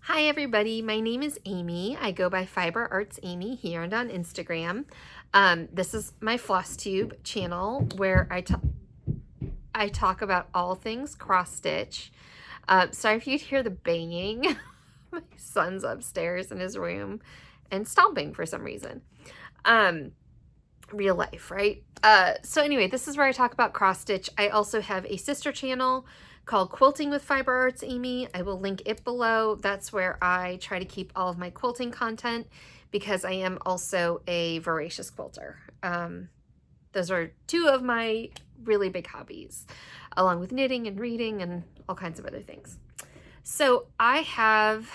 Hi everybody, my name is Amy. I go by Fiber Arts Amy here and on Instagram. This is my Flosstube channel where I talk about all things cross stitch. Sorry if you'd hear the banging. My son's upstairs in his room and stomping for some reason. Real life, right? So anyway, this is where I talk about cross stitch. I also have a sister channel called Quilting with Fiber Arts Amy. I will link it below. That's where I try to keep all of my quilting content because I am also a voracious quilter. Those are two of my really big hobbies, along with knitting and reading and all kinds of other things. So I have,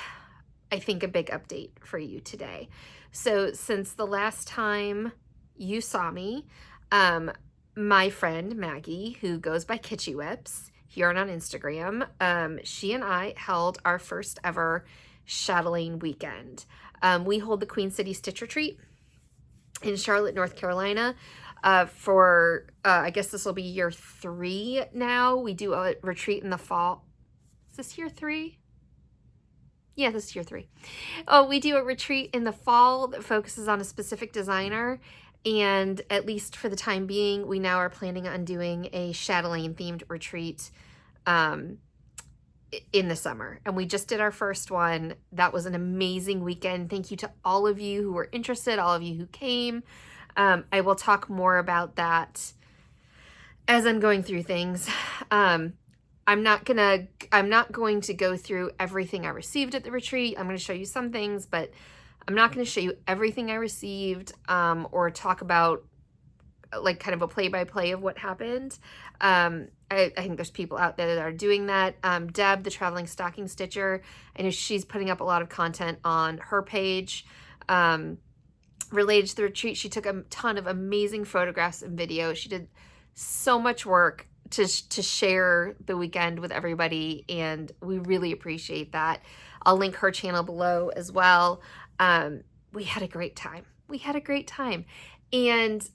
I think, a big update for you today. So since the last time you saw me, my friend Maggie, who goes by Kitschy Whips here and on Instagram, she and I held our first ever chatelaine weekend. We hold the Queen City Stitch Retreat in Charlotte, North Carolina. For I guess this will be year 3 now. We do a retreat in the fall. Is this year 3? Yeah, this is year 3. Oh, we do a retreat in the fall that focuses on a specific designer. And at least for the time being, we now are planning on doing a chatelaine themed retreat in the summer. And we just did our first one. That was an amazing weekend. Thank you to all of you who were interested, all of you who came. I will talk more about that as I'm going through things. I'm not going to go through everything I received at the retreat. I'm going to show you some things, but I'm not going to show you everything I received or talk about like kind of a play-by-play of what happened. I think there's people out there that are doing that. Deb, the traveling stocking stitcher, I know she's putting up a lot of content on her page related to the retreat. She took a ton of amazing photographs and videos. She did so much work to share the weekend with everybody, and we really appreciate that. I'll link her channel below as well. We had a great time. We had a great time. And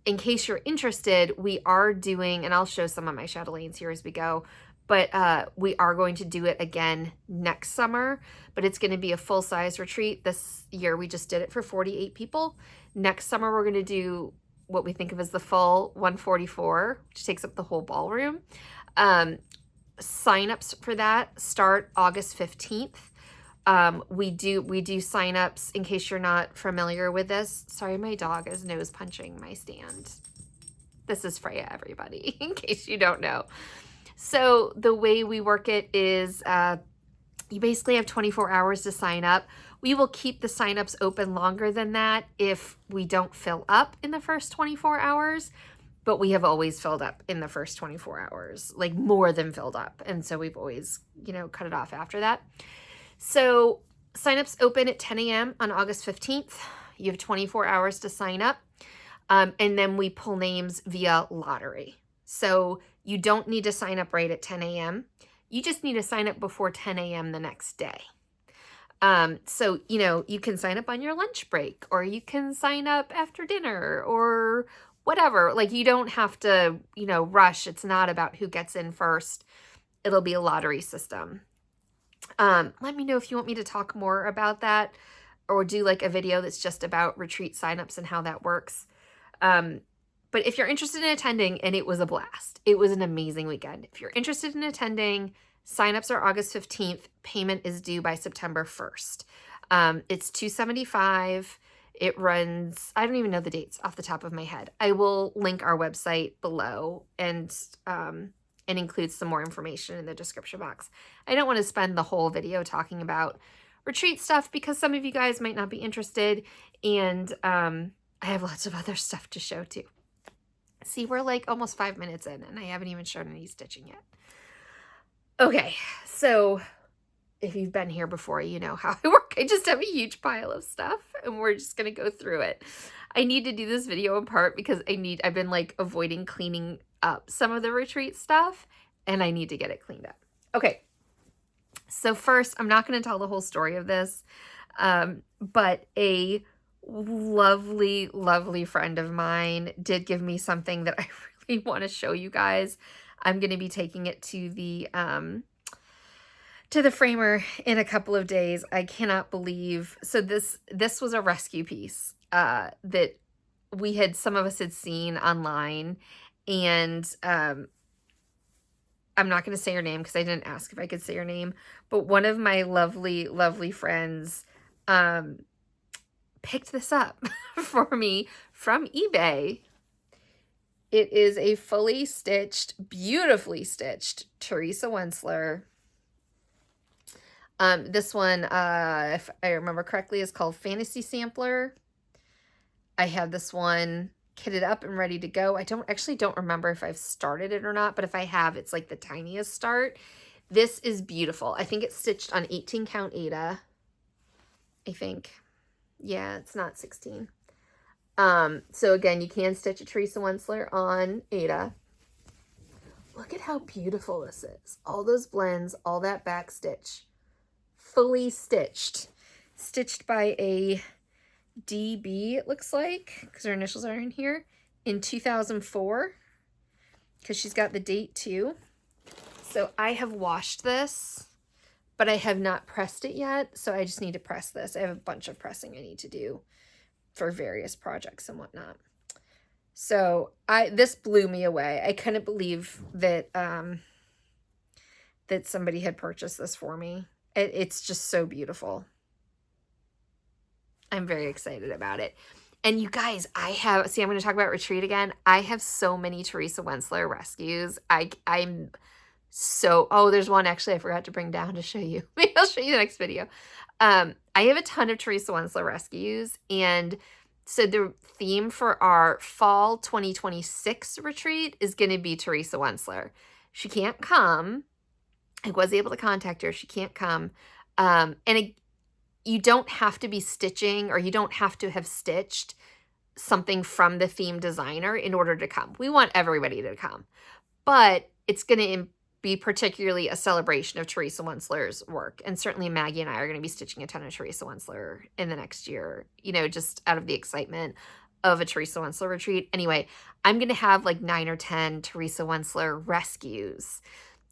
in case you're interested, we are doing, and I'll show some of my chatelaines here as we go, but we are going to do it again next summer, but it's going to be a full-size retreat. This year we just did it for 48 people. Next summer we're going to do what we think of as the full 144, which takes up the whole ballroom. Sign-ups for that start August 15th. We do signups in case you're not familiar with this. Sorry, my dog is nose punching my stand. This is Freya, everybody, in case you don't know. So the way we work it is you basically have 24 hours to sign up. We will keep the signups open longer than that if we don't fill up in the first 24 hours, but we have always filled up in the first 24 hours, like more than filled up. And so we've always, cut it off after that. So signups open at 10 a.m. on August 15th. You have 24 hours to sign up. And then we pull names via lottery. So you don't need to sign up right at 10 a.m. You just need to sign up before 10 a.m. the next day. So, you can sign up on your lunch break, or you can sign up after dinner or whatever. Like, you don't have to, rush. It's not about who gets in first. It'll be a lottery system. Let me know if you want me to talk more about that or do like a video that's just about retreat signups and how that works. But if you're interested in attending, and it was a blast, it was an amazing weekend. If you're interested in attending, signups are August 15th. Payment is due by September 1st. It's $275. It runs, I don't even know the dates off the top of my head. I will link our website below and include some more information in the description box. I don't want to spend the whole video talking about retreat stuff because some of you guys might not be interested, and I have lots of other stuff to show too. See, we're like almost 5 minutes in and I haven't even shown any stitching yet. Okay, so if you've been here before, you know how I work. I just have a huge pile of stuff and we're just going to go through it. I need to do this video in part because I've been like avoiding cleaning up some of the retreat stuff and I need to get it cleaned up. Okay, so first, I'm not going to tell the whole story of this, but a lovely, lovely friend of mine did give me something that I really want to show you guys. I'm going to be taking it to the to the framer in a couple of days. I cannot believe. So this was a rescue piece that some of us had seen online, and I'm not going to say her name because I didn't ask if I could say her name, but one of my lovely, lovely friends picked this up for me from eBay. It is a fully stitched, beautifully stitched Theresa Wler. This one, if I remember correctly, is called Fantasy Sampler. I have this one kitted up and ready to go. I don't remember if I've started it or not, but if I have, it's like the tiniest start. This is beautiful. I think it's stitched on 18 count Aida. I think. Yeah, it's not 16. So again, you can stitch a Theresa Wler on Aida. Look at how beautiful this is. All those blends, all that back stitch. Fully stitched. Stitched by a DB, it looks like, because her initials are in here, in 2004, because she's got the date too. So I have washed this, but I have not pressed it yet, so I just need to press this. I have a bunch of pressing I need to do for various projects and whatnot. So this blew me away. I couldn't believe that that somebody had purchased this for me. It's just so beautiful. I'm very excited about it. And you guys, I'm going to talk about retreat again. I have so many Theresa Wler rescues. I'm so, there's one actually I forgot to bring down to show you. Maybe I'll show you the next video. I have a ton of Theresa Wler rescues. And so the theme for our fall 2026 retreat is going to be Theresa Wler. She can't come. I was able to contact her. She can't come. You don't have to be stitching, or you don't have to have stitched something from the theme designer in order to come. We want everybody to come, but it's going to be particularly a celebration of Theresa Wler's work. And certainly Maggie and I are going to be stitching a ton of Theresa Wler in the next year, just out of the excitement of a Theresa Wler retreat. Anyway, I'm going to have like 9 or 10 Theresa Wler rescues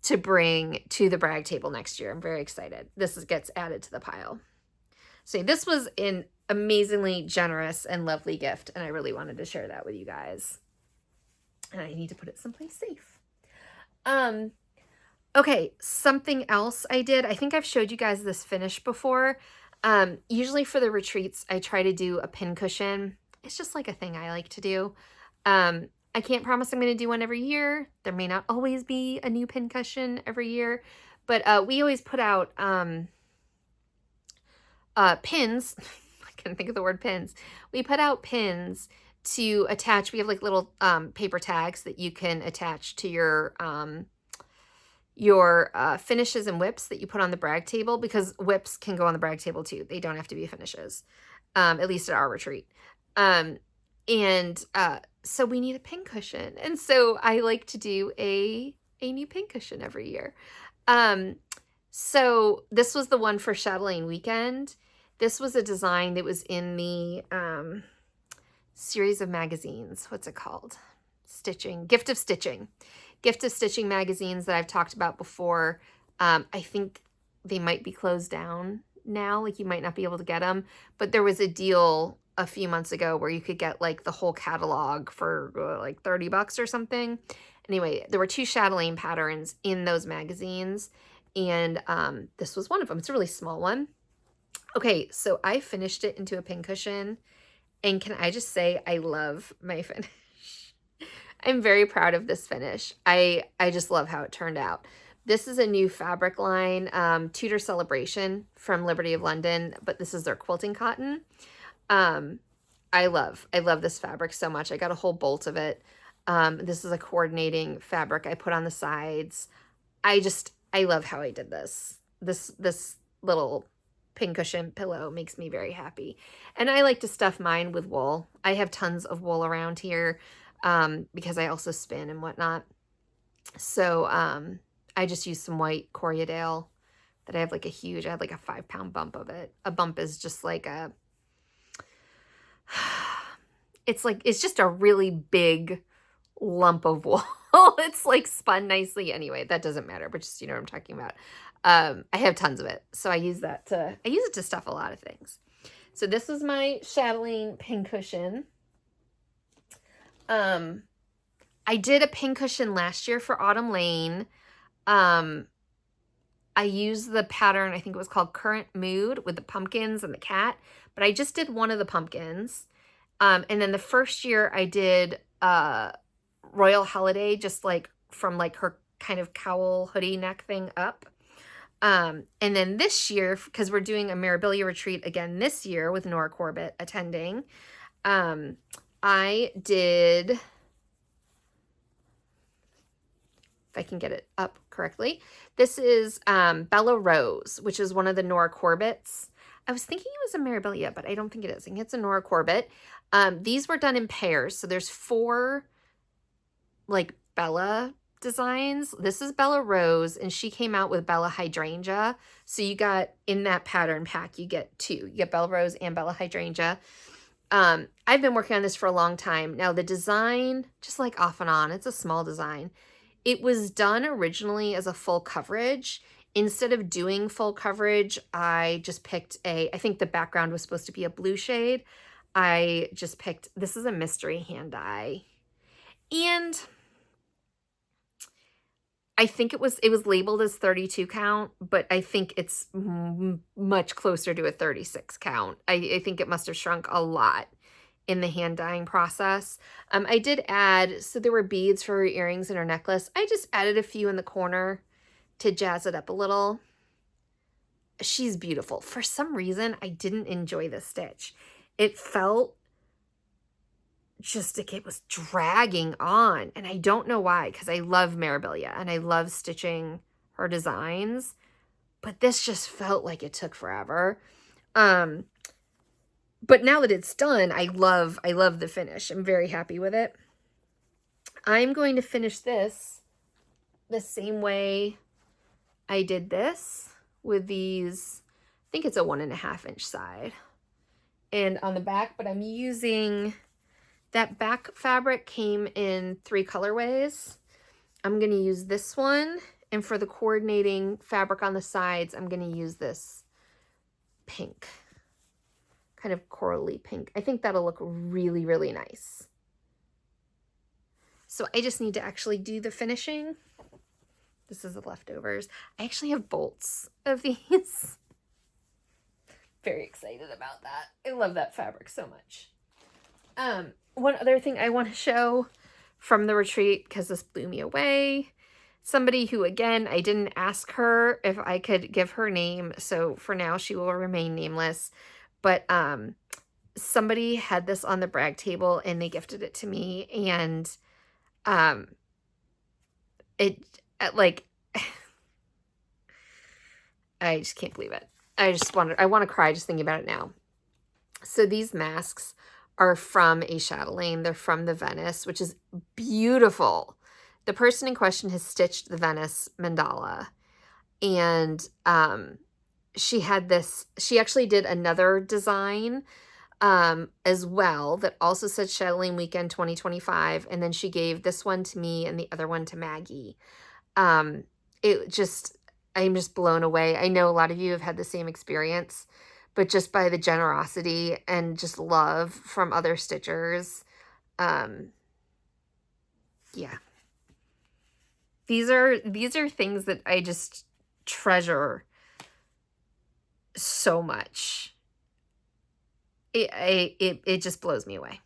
to bring to the brag table next year. I'm very excited. This gets added to the pile. So this was an amazingly generous and lovely gift, and I really wanted to share that with you guys. And I need to put it someplace safe. Okay, something else I did. I think I've showed you guys this finish before. Usually for the retreats, I try to do a pin cushion. It's just like a thing I like to do. I can't promise I'm going to do one every year. There may not always be a new pin cushion every year, but we always put out pins. I can't think of the word pins. We put out pins to attach. We have like little paper tags that you can attach to your finishes and whips that you put on the brag table, because whips can go on the brag table too. They don't have to be finishes, at least at our retreat. So we need a pin cushion. And so I like to do a new pin cushion every year. So this was the one for Chatelaine Weekend. This was a design that was in the series of magazines. What's it called? Gift of Stitching magazines that I've talked about before. I think they might be closed down now. Like you might not be able to get them, but there was a deal a few months ago where you could get like the whole catalog for like $30 or something. Anyway, there were 2 chatelaine patterns in those magazines, and this was one of them. It's a really small one. Okay, so I finished it into a pin cushion, and can I just say I love my finish. I'm very proud of this finish. I just love how it turned out. This is a new fabric line, Tudor Celebration from Liberty of London, but this is their quilting cotton. I love this fabric so much. I got a whole bolt of it. This is a coordinating fabric I put on the sides. I love how I did this. This little pincushion pillow makes me very happy. And I like to stuff mine with wool. I have tons of wool around here because I also spin and whatnot. So I just use some white Corriedale that I have like I have like a 5-pound bump of it. A bump is just like it's just a really big lump of wool. It's like spun nicely. Anyway, that doesn't matter, but just, you know what I'm talking about. I have tons of it. So I use it to stuff a lot of things. So this was my chatelaine pincushion. I did a pincushion last year for Autumn Lane. I used the pattern, I think it was called Current Mood, with the pumpkins and the cat, but I just did one of the pumpkins. And then the first year I did Royal Holiday, just like from like her kind of cowl hoodie neck thing up. And then this year, because we're doing a Marabilia retreat again this year with Nora Corbett attending, I did, if I can get it up correctly, this is Bella Rose, which is one of the Nora Corbett's. I was thinking it was a Marabilia, but I don't think it is. I think it's a Nora Corbett. These were done in pairs. So there's 4 like Bella designs. This is Bella Rose, and she came out with Bella Hydrangea. So you got, in that pattern pack, you get 2. You get Bella Rose and Bella Hydrangea. I've been working on this for a long time. Now the design, just like off and on, it's a small design. It was done originally as a full coverage. Instead of doing full coverage, I just picked I think the background was supposed to be a blue shade. I just picked, this is a mystery hand dye. And I think it was labeled as 32 count, but I think it's much closer to a 36 count. I think it must have shrunk a lot in the hand dyeing process. I did add, so there were beads for her earrings and her necklace. I just added a few in the corner to jazz it up a little. She's beautiful. For some reason, I didn't enjoy this stitch. It felt just like it was dragging on, and I don't know why, because I love Marabilia and I love stitching her designs, but this just felt like it took forever. But now that it's done, I love the finish. I'm very happy with it. I'm going to finish this the same way I did this, with these, I think it's a 1.5 inch side, and on the back, but I'm using, that back fabric came in 3 colorways. I'm going to use this one, and for the coordinating fabric on the sides, I'm going to use this pink, kind of corally pink. I think that'll look really, really nice. So I just need to actually do the finishing. This is the leftovers. I actually have bolts of these. Very excited about that. I love that fabric so much. One other thing I want to show from the retreat, because this blew me away. Somebody who, again, I didn't ask her if I could give her name, so for now she will remain nameless. But somebody had this on the brag table and they gifted it to me, and it, like, I just can't believe it. I want to cry just thinking about it now. So these masks are from a chatelaine. They're from the Venice, which is beautiful. The person in question has stitched the Venice mandala, and she had this, she actually did another design as well that also said Chatelaine Weekend 2025, and then she gave this one to me and the other one to Maggie. It just, I'm just blown away. I know a lot of you have had the same experience, but just by the generosity and just love from other stitchers. Yeah. These are things that I just treasure so much. It just blows me away.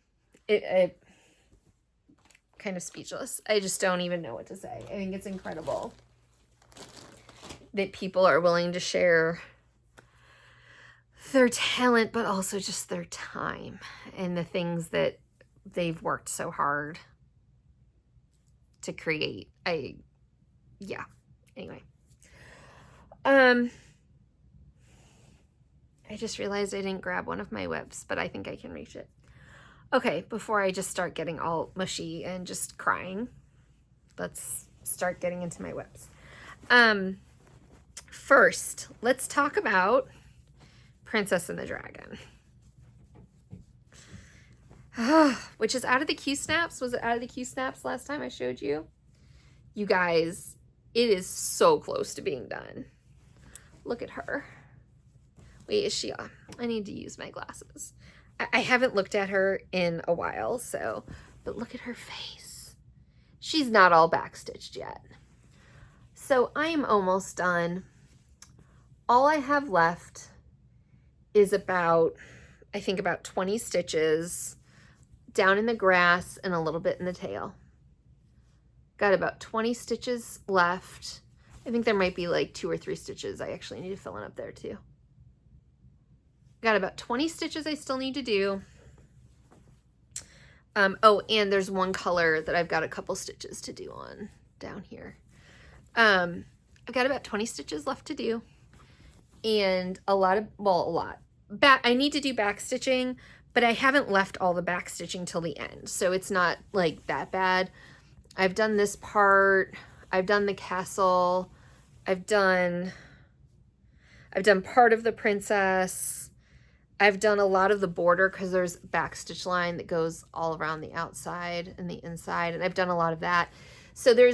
It kind of speechless. I just don't even know what to say. I think it's incredible that people are willing to share their talent, but also just their time and the things that they've worked so hard to create. Yeah. Anyway. I just realized I didn't grab one of my whips, but I think I can reach it. Okay, before I just start getting all mushy and just crying, let's start getting into my whips. First, let's talk about Princess and the Dragon. Which is out of the Q snaps. Was it out of the Q snaps last time I showed you? You guys, it is so close to being done. Look at her. Wait, is she on? I need to use my glasses. I haven't looked at her in a while, so, but look at her face. She's not all backstitched yet. So I'm almost done. All I have left is about, I think about 20 stitches down in the grass and a little bit in the tail. Got about 20 stitches left. I think there might be like 2 or 3 stitches I actually need to fill in up there too. Got about 20 stitches I still need to do. Oh, and there's one color that I've got a couple stitches to do on down here. I've got about 20 stitches left to do. And a lot. I need to do back stitching, but I haven't left all the back stitching till the end. So it's not like that bad. I've done this part. I've done the castle. I've done part of the princess. I've done a lot of the border because there's backstitch line that goes all around the outside and the inside, and I've done a lot of that. So there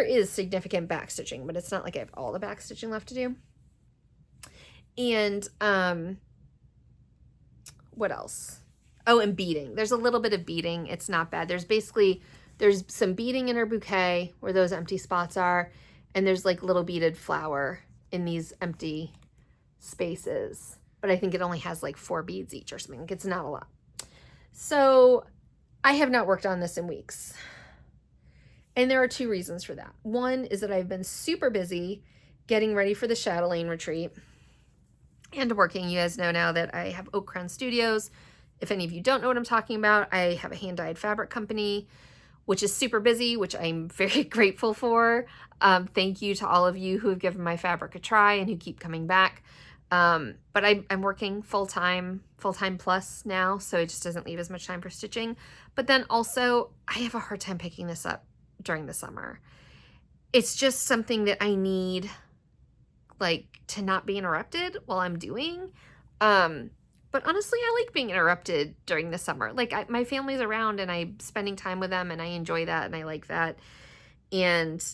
is significant backstitching, but it's not like I have all the backstitching left to do. And what else? Oh, and beading. There's a little bit of beading. It's not bad. There's some beading in her bouquet where those empty spots are, and there's like little beaded flower in these empty spaces. But I think it only has like 4 beads each or something. It's not a lot. So I have not worked on this in weeks. And there are 2 reasons for that. One is that I've been super busy getting ready for the Chatelaine retreat and working. You guys know now that I have Oak Crown Studios. If any of you don't know what I'm talking about, I have a hand-dyed fabric company, which is super busy, which I'm very grateful for. Thank you to all of you who have given my fabric a try and who keep coming back. But I'm working full-time plus now, so it just doesn't leave as much time for stitching. But then also, I have a hard time picking this up during the summer. It's just something that I need, like, to not be interrupted while I'm doing. But honestly, I like being interrupted during the summer. Like, my family's around, and I'm spending time with them, and I enjoy that, and I like that. And,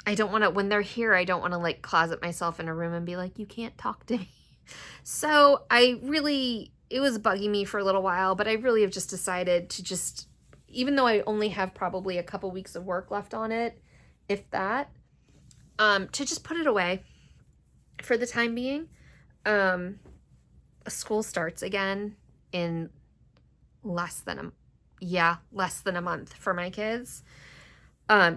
I don't want to, when they're here, I don't want to like closet myself in a room and be like, you can't talk to me. So it was bugging me for a little while, but I really have just decided to even though I only have probably a couple weeks of work left on it, if that, to just put it away for the time being. School starts again in less than a month for my kids.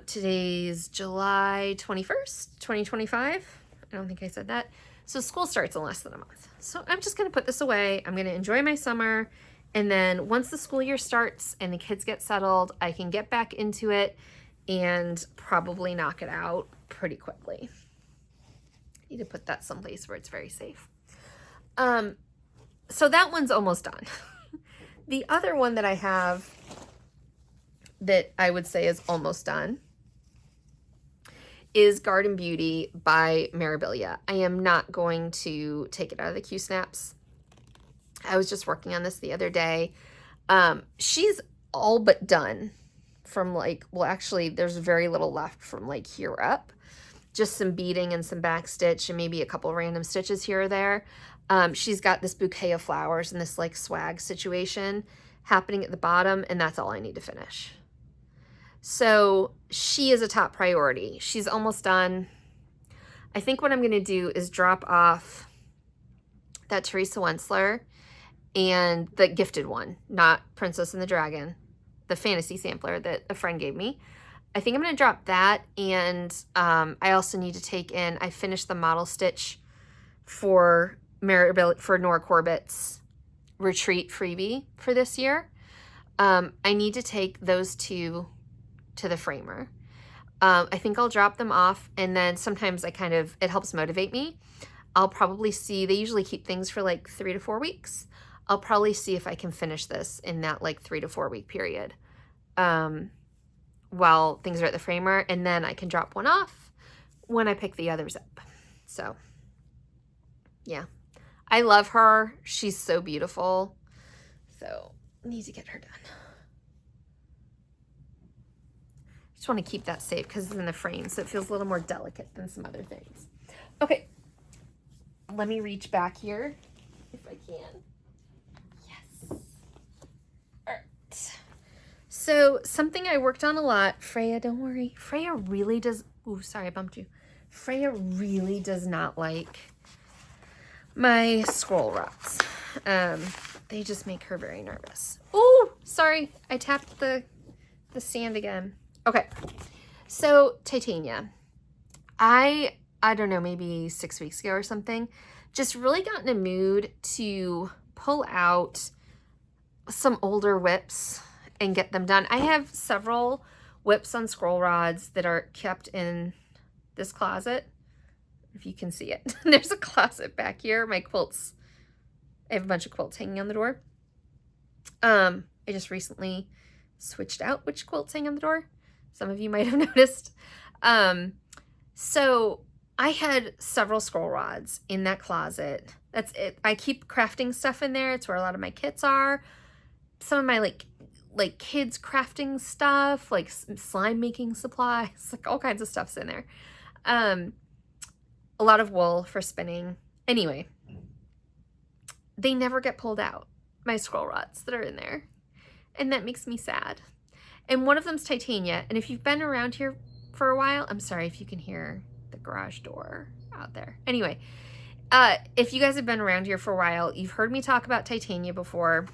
Today's July 21st, 2025. I don't think I said that. So school starts in less than a month. So I'm just going to put this away. I'm going to enjoy my summer. And then once the school year starts and the kids get settled, I can get back into it and probably knock it out pretty quickly. I need to put that someplace where it's very safe. So that one's almost done. The other one that I have that I would say is almost done is Garden Beauty by Marabilia. I am not going to take it out of the Q-snaps. I was just working on this the other day. She's all but done from like, well, actually there's very little left from like here up. Just some beading and some back stitch and maybe a couple random stitches here or there. She's got this bouquet of flowers and this like swag situation happening at the bottom, and that's all I need to finish. So she is a top priority. She's almost done. I think what I'm going to do is drop off that Theresa Wler and the gifted one, not Princess and the Dragon, the fantasy sampler that a friend gave me. I think I'm going to drop that, and I also need to take in, I finished the model stitch for Nora Corbett's retreat freebie for this year. I need to take those 2 to the framer. I think I'll drop them off, and then sometimes it helps motivate me. I'll probably see, they usually keep things for like 3 to 4 weeks. I'll probably see if I can finish this in that like 3 to 4 week period while things are at the framer, and then I can drop one off when I pick the others up. So yeah, I love her. She's so beautiful. So I need to get her done. Just want to keep that safe because it's in the frame, so it feels a little more delicate than some other things. Okay, let me reach back here if I can. Yes. All right. So something I worked on a lot, Freya, don't worry. Freya really does, ooh, sorry, I bumped you. Freya really does not like my scroll rods. They just make her very nervous. Ooh, sorry, I tapped the sand again. Okay, so Titania. I don't know, maybe 6 weeks ago or something, just really got in a mood to pull out some older whips and get them done. I have several whips on scroll rods that are kept in this closet, if you can see it. There's a closet back here. My quilts, I have a bunch of quilts hanging on the door. I just recently switched out which quilts hang on the door. Some of you might have noticed. So I had several scroll rods in that closet. That's it. I keep crafting stuff in there. It's where a lot of my kits are. Some of my like kids crafting stuff, like slime making supplies, like all kinds of stuff's in there. A lot of wool for spinning. Anyway, they never get pulled out, my scroll rods that are in there. And that makes me sad. And one of them's Titania. And if you've been around here for a while, I'm sorry if you can hear the garage door out there. Anyway, if you guys have been around here for a while, you've heard me talk about Titania before.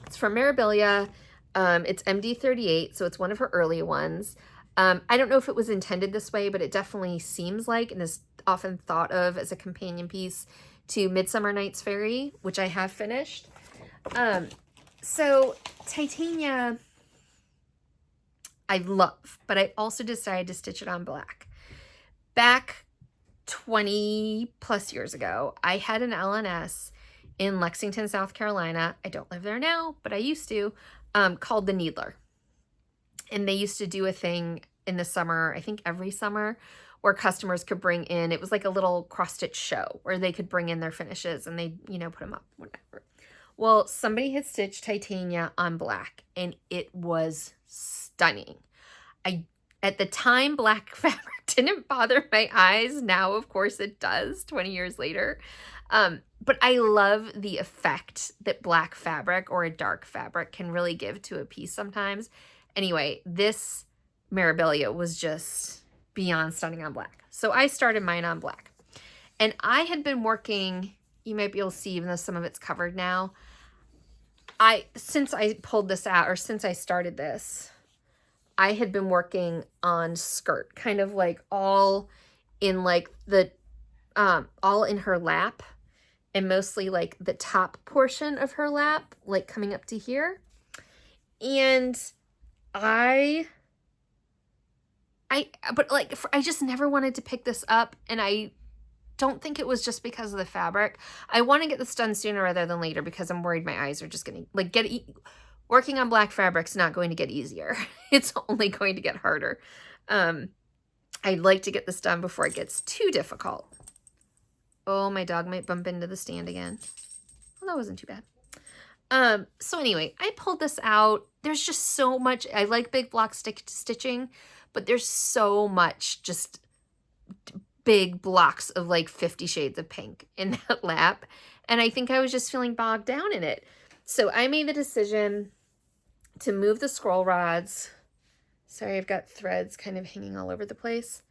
It's from Marabilia. It's MD38, so it's one of her early ones. I don't know if it was intended this way, but it definitely seems like and is often thought of as a companion piece to Midsummer Night's Fairy, which I have finished. So Titania, I love, but I also decided to stitch it on black. Back 20 plus years ago, I had an LNS in Lexington, South Carolina. I don't live there now, but I used to, called the Needler. And they used to do a thing in the summer, I think every summer, where customers could bring in, it was like a little cross-stitch show where they could bring in their finishes and they, you know, put them up, whatever. Well, somebody had stitched Titania on black and it was stunning. At the time, black fabric didn't bother my eyes. Now, of course, it does 20 years later. But I love the effect that black fabric or a dark fabric can really give to a piece sometimes. Anyway, this Marabilia was just beyond stunning on black. So I started mine on black. And I had been working, you might be able to see even though some of it's covered now. Since I pulled this out, or since I started this, I had been working on skirt, kind of like all in like the, all in her lap, and mostly like the top portion of her lap, like coming up to here. And I just never wanted to pick this up, and I don't think it was just because of the fabric. I want to get this done sooner rather than later because I'm worried my eyes are just going to like working on black fabric's not going to get easier. It's only going to get harder. I'd like to get this done before it gets too difficult. Oh, my dog might bump into the stand again. Well, that wasn't too bad. So anyway, I pulled this out. There's just so much. I like big block stitching, but there's so much just big blocks of like 50 shades of pink in that lap. And I think I was just feeling bogged down in it. So I made the decision to move the scroll rods. Sorry, I've got threads kind of hanging all over the place.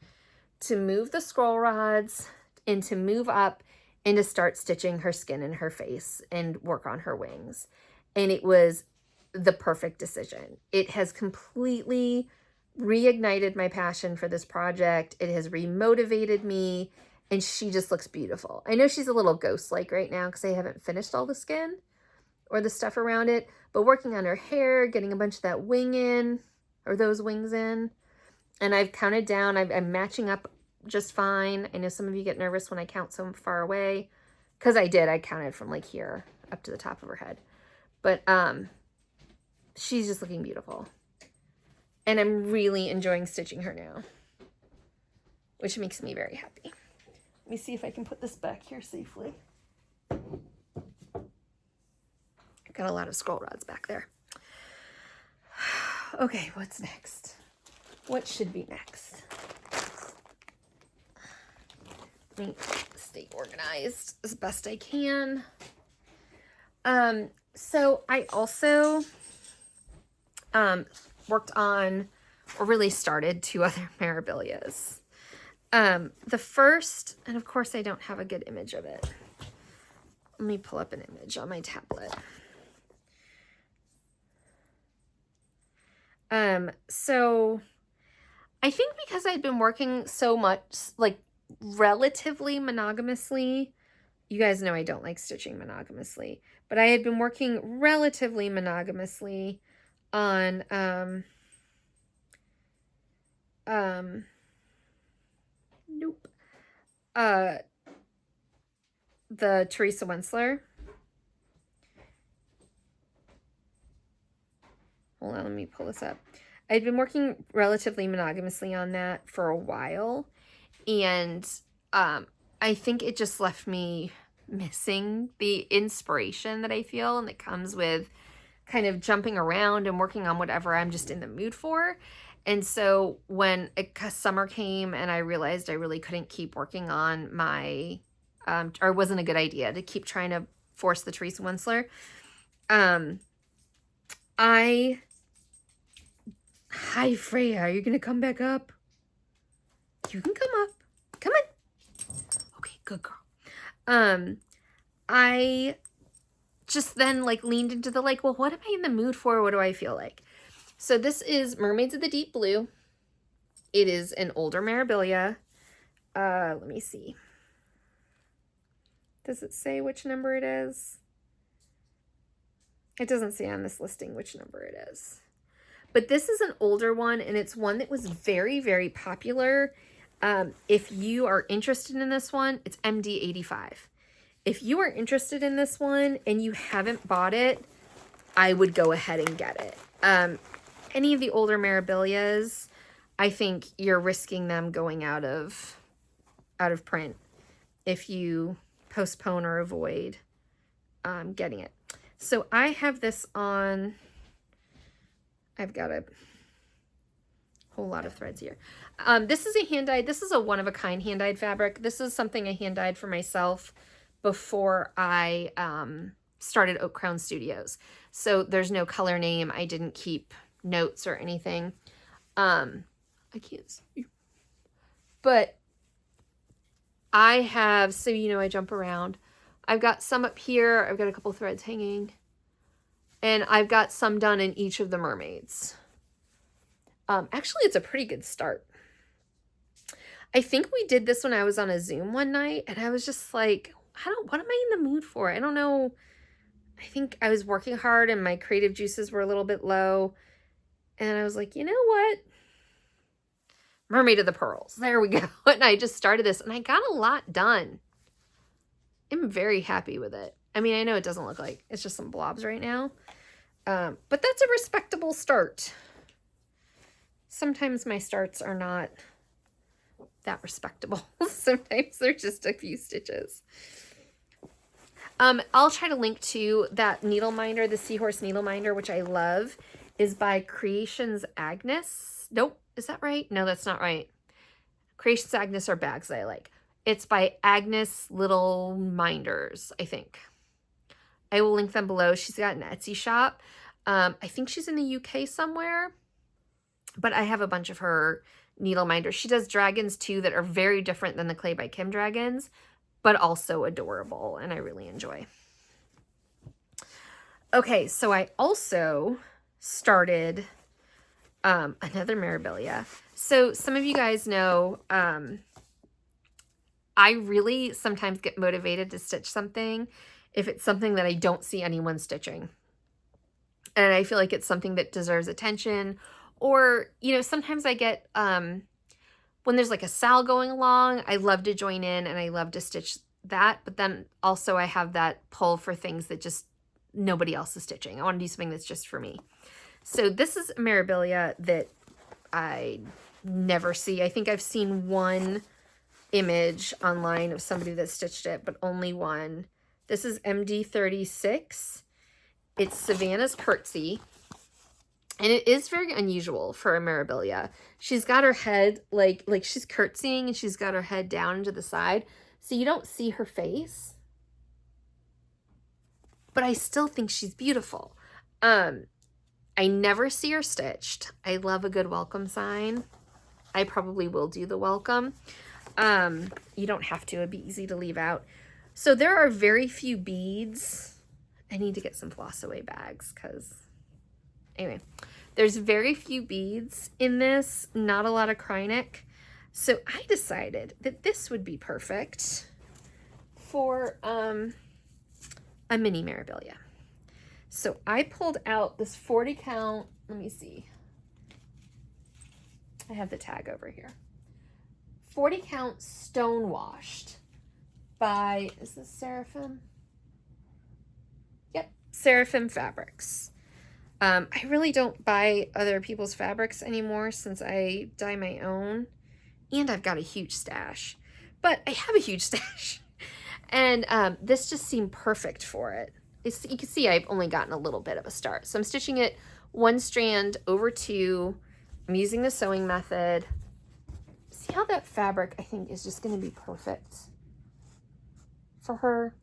To move the scroll rods and to move up and to start stitching her skin and her face and work on her wings. And it was the perfect decision. It has completely reignited my passion for this project. It has remotivated me, and she just looks beautiful. I know she's a little ghost-like right now because I haven't finished all the skin or the stuff around it, but working on her hair, getting a bunch of that wing in, or those wings in, and I've counted down. I'm matching up just fine. I know some of you get nervous when I count so far away, because I did. I counted from like here up to the top of her head, but she's just looking beautiful. And I'm really enjoying stitching her now, which makes me very happy. Let me see if I can put this back here safely. I've got a lot of scroll rods back there. Okay, what's next? what should be next? Let me stay organized as best I can. So I also worked on, or really started, 2 other Marabilias. The first, and of course I don't have a good image of it. Let me pull up an image on my tablet. So I think because I'd been working so much, like relatively monogamously, you guys know I don't like stitching monogamously, but I had been working relatively monogamously on, nope, the Theresa Wler. Hold on, let me pull this up. I'd been working relatively monogamously on that for a while, and I think it just left me missing the inspiration that I feel and that comes with kind of jumping around and working on whatever I'm just in the mood for. And so when summer came and I realized I really couldn't keep working on my, or it wasn't a good idea to keep trying to force the Theresa Wler, hi Freya, are you gonna come back up? You can come up. Come on. Okay, good girl. I just then like leaned into the like, well, what am I in the mood for? What do I feel like? So this is Mermaids of the Deep Blue. It is an older Marabilia. Let me see. Does it say which number it is? It doesn't say on this listing which number it is. But this is an older one, and it's one that was very, very popular. If you are interested in this one, it's MD85. If you are interested in this one and you haven't bought it, I would go ahead and get it. Any of the older Marabilias, I think you're risking them going out of print if you postpone or avoid getting it. So I have this on, I've got a whole lot of threads here. This is a hand-dyed, this is a one-of-a-kind hand-dyed fabric. This is something I hand-dyed for myself before I started Oak Crown Studios. So there's no color name. I didn't keep notes or anything. I can't see. But I have, so you know I jump around. I've got some up here. I've got a couple threads hanging. And I've got some done in each of the Mermaids. Actually, it's a pretty good start. I think we did this when I was on a Zoom one night, and I was just like, what am I in the mood for? I don't know. I think I was working hard and my creative juices were a little bit low. And I was like, you know what? Mermaid of the Pearls. There we go. And I just started this and I got a lot done. I'm very happy with it. I mean, I know it doesn't look like it's just some blobs right now. But that's a respectable start. Sometimes my starts are not that respectable. Sometimes they're just a few stitches. I'll try to link to that needle minder, the Seahorse needle minder, which I love, is by Creations Agnes. Nope, is that right? No, that's not right. Creations Agnes are bags that I like. It's by Agnes Little Minders, I think. I will link them below. She's got an Etsy shop. I think she's in the UK somewhere, but I have a bunch of her needle minders. She does dragons too that are very different than the Clay by Kim dragons, but also adorable, and I really enjoy. Okay, so I also started another Marabilia. So some of you guys know I really sometimes get motivated to stitch something if it's something that I don't see anyone stitching. And I feel like it's something that deserves attention. Or, you know, sometimes I get, when there's like a sale going along, I love to join in and I love to stitch that. But then also I have that pull for things that just nobody else is stitching. I want to do something that's just for me. So this is a Marabilia that I never see. I think I've seen one image online of somebody that stitched it, but only one. This is MD36. It's Savannahs Curtisy. And it is very unusual for a Marabilia. She's got her head, like she's curtsying and she's got her head down to the side. So you don't see her face. But I still think she's beautiful. I never see her stitched. I love a good welcome sign. I probably will do the welcome. You don't have to. It'd be easy to leave out. So there are very few beads. I need to get some floss away bags because anyway, there's very few beads in this, not a lot of Krynic. So I decided that this would be perfect for a mini Marabilia. So I pulled out this 40 count, let me see. I have the tag over here. 40 count stone washed by, is this Seraphim? Yep, Seraphim Fabrics. I really don't buy other people's fabrics anymore since I dye my own. And I've got a huge stash. But I have a huge stash. And this just seemed perfect for it. You can see I've only gotten a little bit of a start. So I'm stitching it 1 strand over 2. I'm using the sewing method. See how that fabric, I think, is just going to be perfect for her.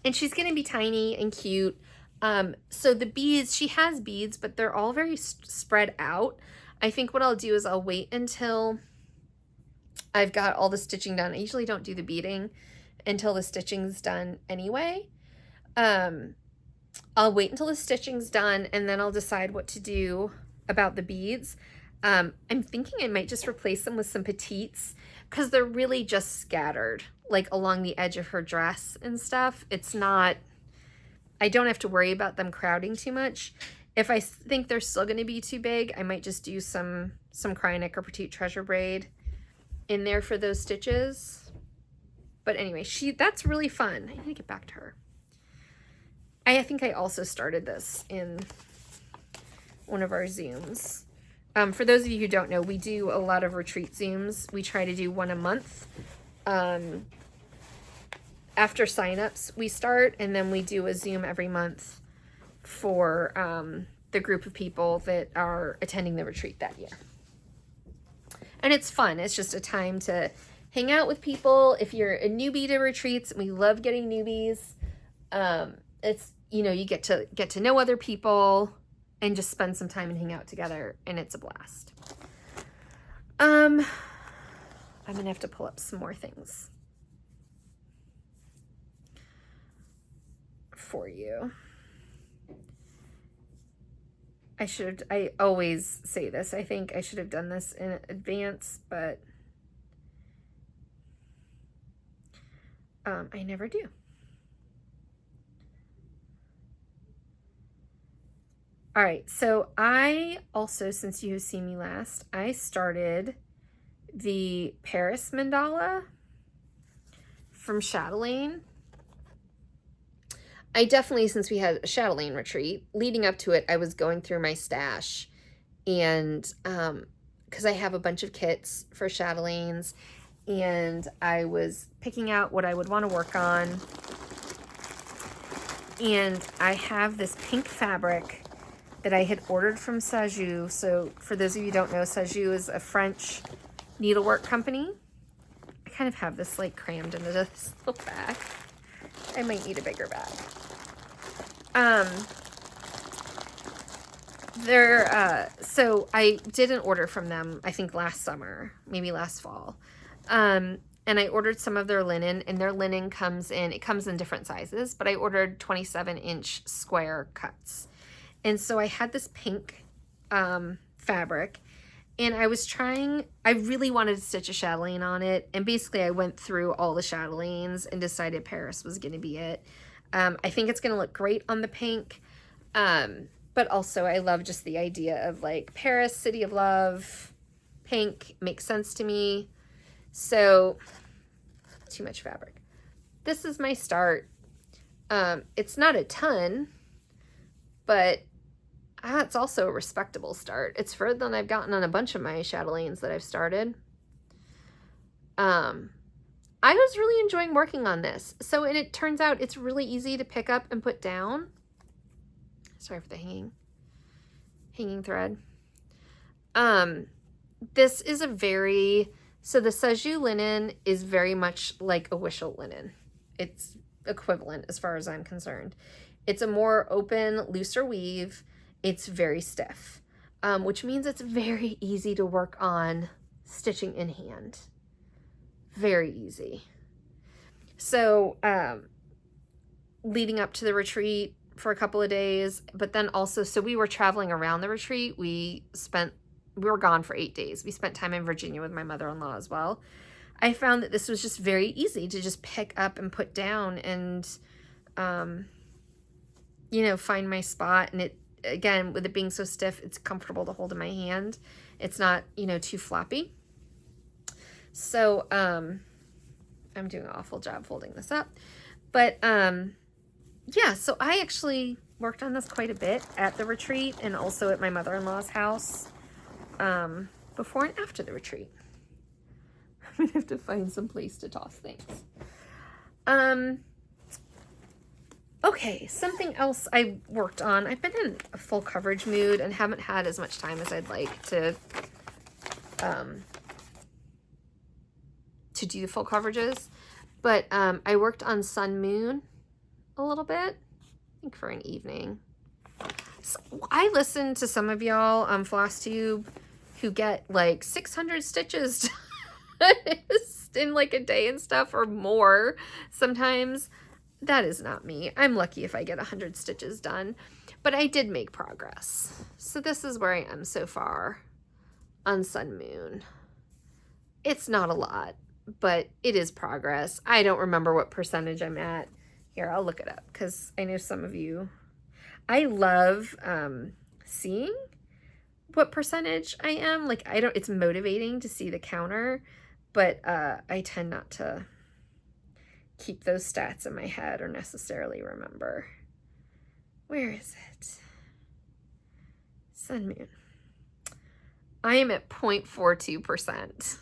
And she's going to be tiny and cute. So the beads, she has beads, but they're all very spread out. I think what I'll do is I'll wait until I've got all the stitching done. I usually don't do the beading until the stitching's done anyway. I'll wait until the stitching's done and then I'll decide what to do about the beads. I'm thinking I might just replace them with some petites because they're really just scattered like along the edge of her dress and stuff. It's not, I don't have to worry about them crowding too much. If I think they're still going to be too big, I might just do some Krynic or Petite Treasure braid in there for those stitches. But anyway, that's really fun. I need to get back to her. I think I also started this in one of our Zooms. For those of you who don't know, we do a lot of retreat Zooms. We try to do 1 a month. After signups, we start, and then we do a Zoom every month for the group of people that are attending the retreat that year. And it's fun. It's just a time to hang out with people. If you're a newbie to retreats, we love getting newbies. It's, you know, you get to know other people and just spend some time and hang out together, and it's a blast. I'm gonna have to pull up some more things for you. I always say this. I think I should have done this in advance, but I never do. All right, so I also, since you have seen me last, I started the Paris mandala from Chatelaine. I definitely, since we had a Chatelaine retreat, leading up to it, I was going through my stash, and because I have a bunch of kits for Chatelaines, and I was picking out what I would want to work on, and I have this pink fabric that I had ordered from Sajou. So for those of you who don't know, Sajou is a French needlework company. I kind of have this like crammed into this little bag. I might need a bigger bag. So I did an order from them, I think last summer, maybe last fall. And I ordered some of their linen, and their linen comes in different sizes, but I ordered 27-inch square cuts. And so I had this pink fabric, and I really wanted to stitch a chatelaine on it. And basically I went through all the chatelaines and decided Paris was going to be it. I think it's going to look great on the pink. But also I love just the idea of like Paris, City of Love, pink makes sense to me. So too much fabric. This is my start. It's not a ton, but it's also a respectable start. It's further than I've gotten on a bunch of my chatelaines that I've started. I was really enjoying working on this. So, and it turns out it's really easy to pick up and put down. Sorry for the hanging. hanging thread. This is so the Saju linen is very much like a Wishel linen. It's equivalent as far as I'm concerned. It's a more open, looser weave. It's very stiff, which means it's very easy to work on stitching in hand. Very easy. So, leading up to the retreat for a couple of days, but then also, so we were traveling around the retreat. We were gone for 8 days. We spent time in Virginia with my mother-in-law as well. I found that this was just very easy to just pick up and put down and, you know, find my spot. And it, again, with it being so stiff, it's comfortable to hold in my hand. It's not, you know, too floppy. So, I'm doing an awful job folding this up. But, yeah, so I actually worked on this quite a bit at the retreat and also at my mother-in-law's house, before and after the retreat. I'm gonna have to find some place to toss things. Okay, something else I worked on. I've been in a full coverage mood and haven't had as much time as I'd like to do the full coverages. But I worked on Sun Moon a little bit, I think for an evening. So I listened to some of y'all on Flosstube who get like 600 stitches in like a day and stuff, or more sometimes. That is not me. I'm lucky if I get 100 stitches done, but I did make progress. So this is where I am so far on Sun Moon. It's not a lot, but it is progress. I don't remember what percentage I'm at. Here, I'll look it up because I know some of you. I love seeing what percentage I am. Like, it's motivating to see the counter, but I tend not to keep those stats in my head or necessarily remember. Where is it? Sun Moon. I am at 0.42%.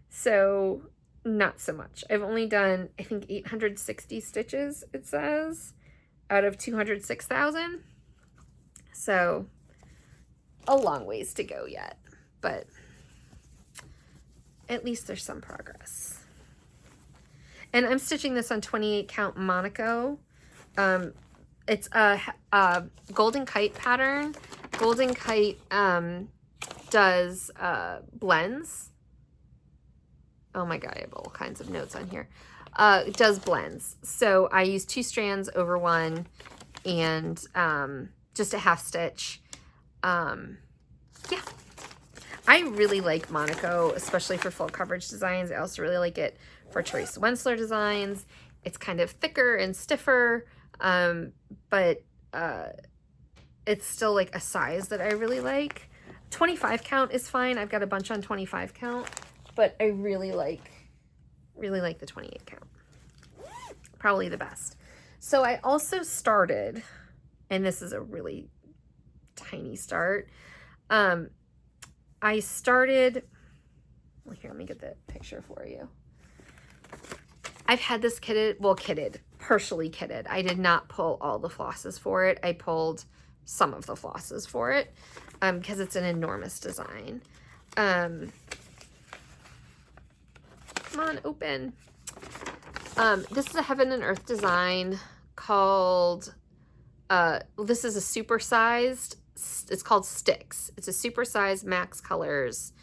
So not so much. I've only done, I think, 860 stitches, it says, out of 206,000. So a long ways to go yet, but at least there's some progress. And I'm stitching this on 28 count Monaco. It's a Golden Kite pattern. Golden Kite does blends. Oh my god, I have all kinds of notes on here. It does blends. So I use 2 strands over 1 and just a half stitch. Yeah. I really like Monaco, especially for full coverage designs. I also really like it for Theresa Wler designs. It's kind of thicker and stiffer, but it's still like a size that I really like. 25 count is fine. I've got a bunch on 25 count, but I really like the 28 count. Probably the best. So I also started, and this is a really tiny start. I started, well, here, let me get the picture for you. I've had this partially kitted. I did not pull all the flosses for it. I pulled some of the flosses for it because it's an enormous design. Come on, open. This is a Heaven and Earth design called, this is a supersized, it's called Sticks. It's a supersized Max Colors.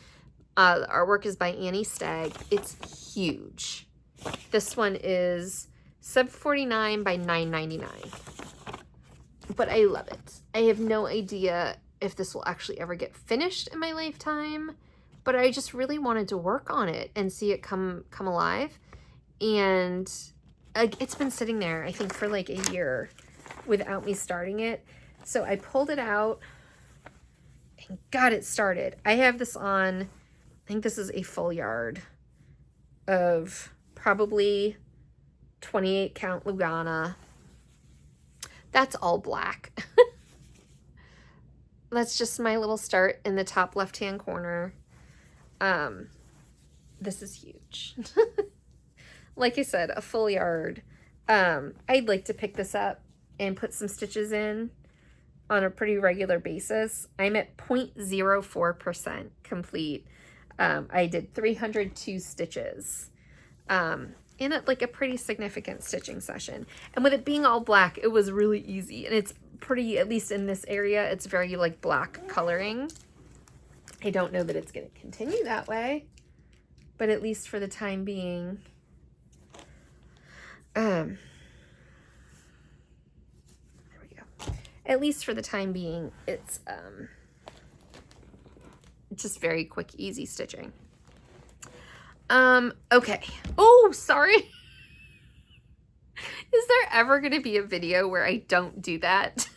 The artwork is by Annie Stagg. It's huge. This one is sub 49 by 9.99. But I love it. I have no idea if this will actually ever get finished in my lifetime, but I just really wanted to work on it and see it come alive. And it's been sitting there, I think, for like a year without me starting it. So I pulled it out and got it started. I have this on, I think this is a full yard of probably 28 count Lugana. That's all black. That's just my little start in the top left-hand corner. This is huge. Like I said, a full yard. I'd like to pick this up and put some stitches in. on a pretty regular basis. I'm at 0.04% complete. I did 302 stitches in like a pretty significant stitching session. And with it being all black, it was really easy. And it's pretty, at least in this area, it's very like black coloring. I don't know that it's going to continue that way, but at least for the time being, there we go. At least for the time being, it's just very quick, easy stitching. Okay. Oh, sorry. Is there ever going to be a video where I don't do that?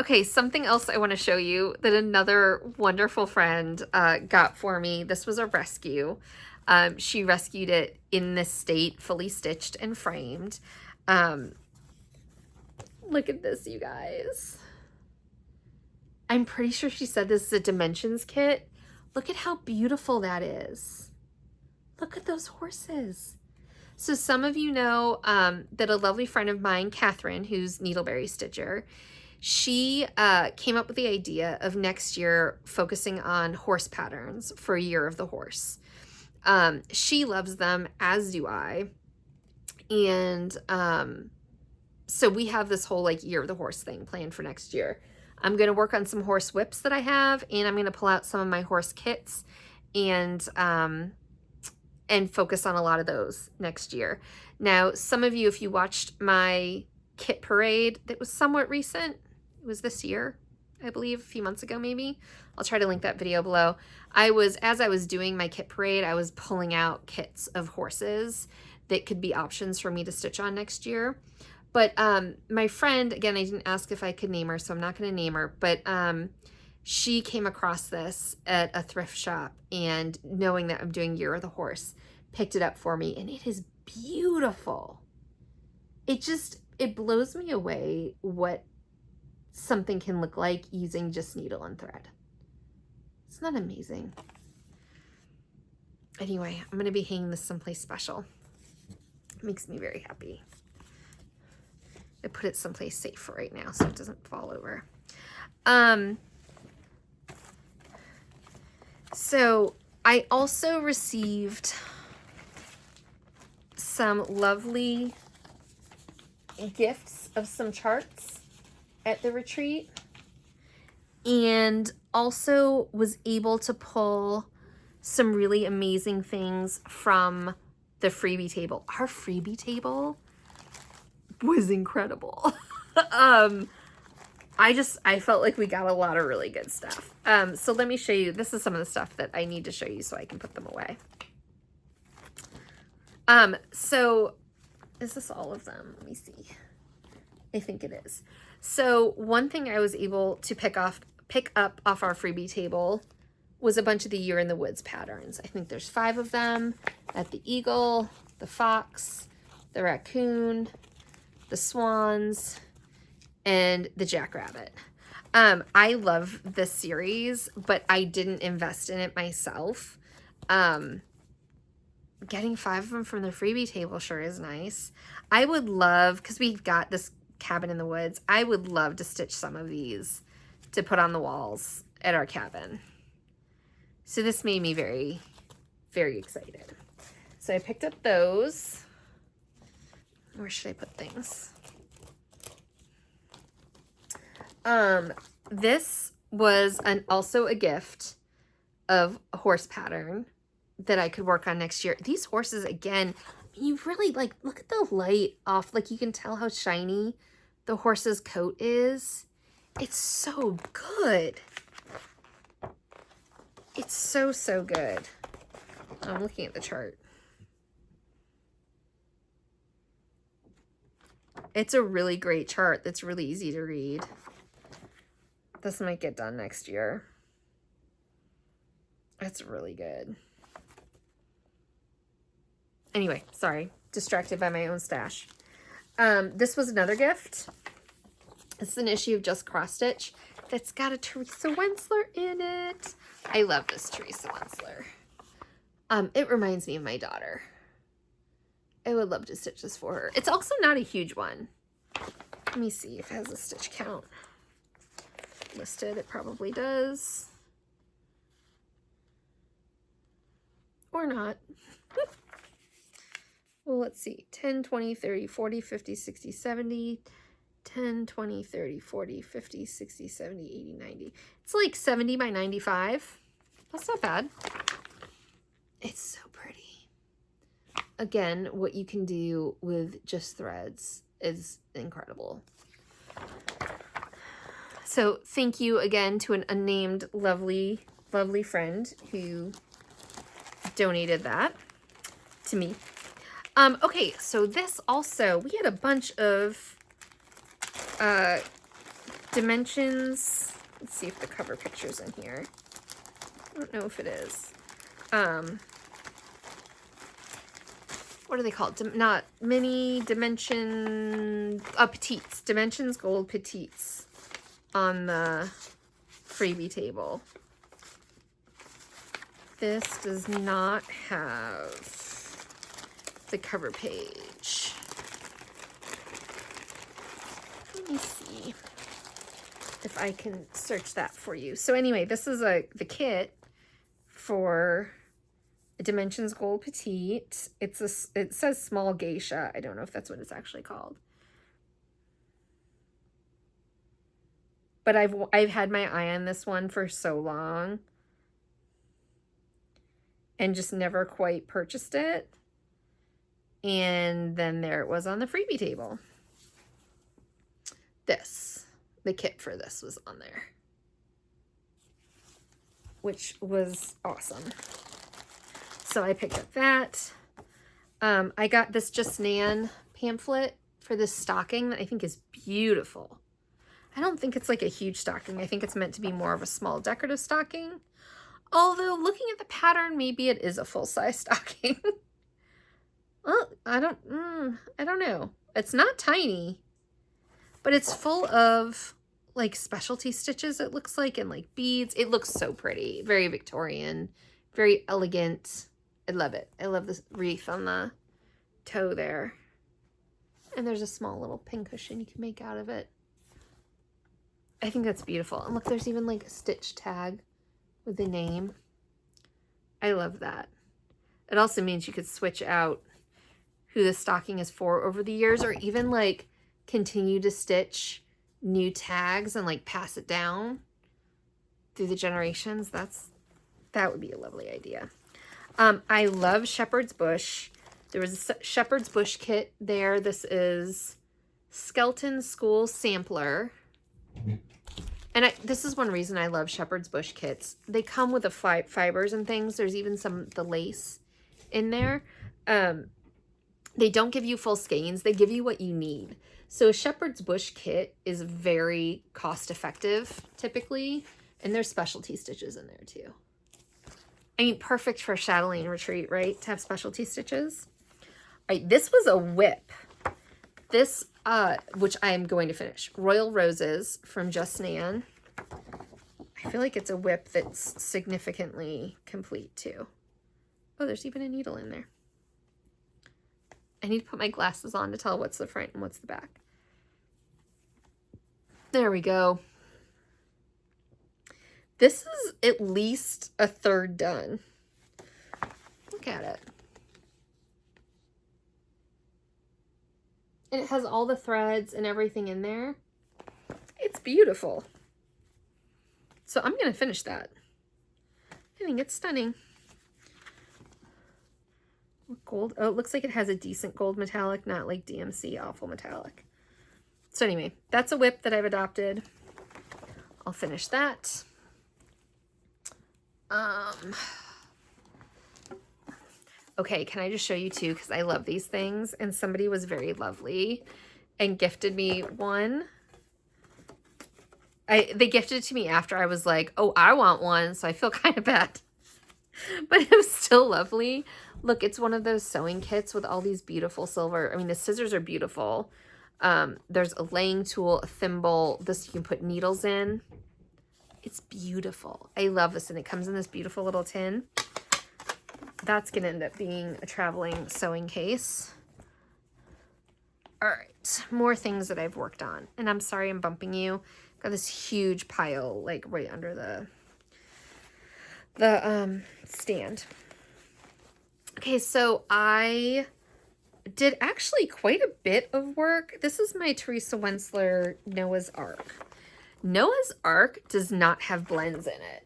Okay, something else I want to show you that another wonderful friend got for me. This was a rescue. She rescued it in this state, fully stitched and framed. Look at this, you guys. I'm pretty sure she said this is a dimensions kit. Look at how beautiful that is. Look at those horses. So some of you know that a lovely friend of mine, Catherine, who's Needleberry Stitcher, she came up with the idea of next year focusing on horse patterns for a year of the horse. She loves them, as do I. And so we have this whole like year of the horse thing planned for next year. I'm going to work on some horse whips that I have, and I'm going to pull out some of my horse kits and focus on a lot of those next year. Now, some of you, if you watched my kit parade that was somewhat recent, it was this year, I believe, a few months ago maybe. I'll try to link that video below. As I was doing my kit parade, I was pulling out kits of horses that could be options for me to stitch on next year. But my friend, again, I didn't ask if I could name her, so I'm not going to name her, but she came across this at a thrift shop, and knowing that I'm doing Year of the Horse, picked it up for me, and it is beautiful. It blows me away what something can look like using just needle and thread. Isn't that amazing? Anyway, I'm going to be hanging this someplace special. It makes me very happy. I put it someplace safe for right now so it doesn't fall over. So I also received some lovely gifts of some charts at the retreat, and also was able to pull some really amazing things from the freebie table. Our freebie table was incredible. I felt like we got a lot of really good stuff. So let me show you. This is some of the stuff that I need to show you so I can put them away. So is this all of them? Let me see. I think it is. So one thing I was able to pick up off our freebie table was a bunch of the Year in the Woods patterns. I think there's 5 of them. At the eagle, the fox, the raccoon, the swans, and the jackrabbit. I love this series, but I didn't invest in it myself. Getting 5 of them from the freebie table sure is nice. I would love, because we've got this cabin in the woods, I would love to stitch some of these to put on the walls at our cabin. So this made me very, very excited. So I picked up those. Where should I put things? This was also a gift of a horse pattern that I could work on next year. These horses, again, you really like, look at the light off. Like, you can tell how shiny the horse's coat is. It's so good. It's so, so good. I'm looking at the chart. It's a really great chart that's really easy to read. This might get done next year. It's really good. Anyway, sorry. Distracted by my own stash. This was another gift. It's an issue of Just Cross Stitch that's got a Theresa Wler in it. I love this Theresa Wler. It reminds me of my daughter. I would love to stitch this for her. It's also not a huge one. Let me see if it has a stitch count listed. It probably does. Or not. Well, let's see. 10, 20, 30, 40, 50, 60, 70. 10, 20, 30, 40, 50, 60, 70, 80, 90. It's like 70 by 95. That's not bad. It's so pretty. Again, what you can do with just threads is incredible. So thank you again to an unnamed lovely, lovely friend who donated that to me. Okay, so this also, we had a bunch of dimensions. Let's see if the cover picture's in here. I don't know if it is. What are they called? Not mini dimension, petites. Dimensions Gold petites on the freebie table. This does not have the cover page. Let me see if I can search that for you. So anyway, this is the kit for a Dimensions Gold Petite. It says small geisha. I don't know if that's what it's actually called. But I've had my eye on this one for so long and just never quite purchased it. And then there it was on the freebie table. The kit for this was on there, which was awesome. So I picked up that. I got this Just Nan pamphlet for this stocking that I think is beautiful. I don't think it's like a huge stocking. I think it's meant to be more of a small decorative stocking. Although looking at the pattern, maybe it is a full-size stocking. Well, I don't know. It's not tiny, but it's full of like specialty stitches, it looks like, and like beads. It looks so pretty. Very Victorian, very elegant. I love it. I love this wreath on the toe there. And there's a small little pin cushion you can make out of it. I think that's beautiful. And look, there's even like a stitch tag with the name. I love that. It also means you could switch out who the stocking is for over the years, or even like continue to stitch new tags and like pass it down through the generations. That would be a lovely idea. I love Shepherd's Bush. There was a Shepherd's Bush kit there. This is Skelton School Sampler. And this is one reason I love Shepherd's Bush kits. They come with the fibers and things. There's even the lace in there. They don't give you full skeins. They give you what you need. So a Shepherd's Bush kit is very cost effective typically. And there's specialty stitches in there too. I mean, perfect for chatelaine retreat, right? To have specialty stitches. All right, this was a whip. This, which I am going to finish. Royal Roses from Just Nan. I feel like it's a whip that's significantly complete too. Oh, there's even a needle in there. I need to put my glasses on to tell what's the front and what's the back. There we go. This is at least a third done. Look at it. And it has all the threads and everything in there. It's beautiful. So I'm going to finish that. I think it's stunning. Gold. Oh, it looks like it has a decent gold metallic, not like DMC awful metallic. So anyway, that's a whip that I've adopted. I'll finish that. Okay, can I just show you too, because I love these things, and somebody was very lovely and gifted me one. They gifted it to me after I was like, oh, I want one, so I feel kind of bad. But it was still lovely. Look, it's one of those sewing kits with all these beautiful silver. I mean, the scissors are beautiful. There's a laying tool, a thimble. This you can put needles in. It's beautiful. I love this, and it comes in this beautiful little tin. That's going to end up being a traveling sewing case. All right, more things that I've worked on. And I'm sorry I'm bumping you. Got this huge pile like right under the stand. Okay, so I did actually quite a bit of work. This is my Theresa Wler Noah's Ark. Noah's Ark does not have blends in it.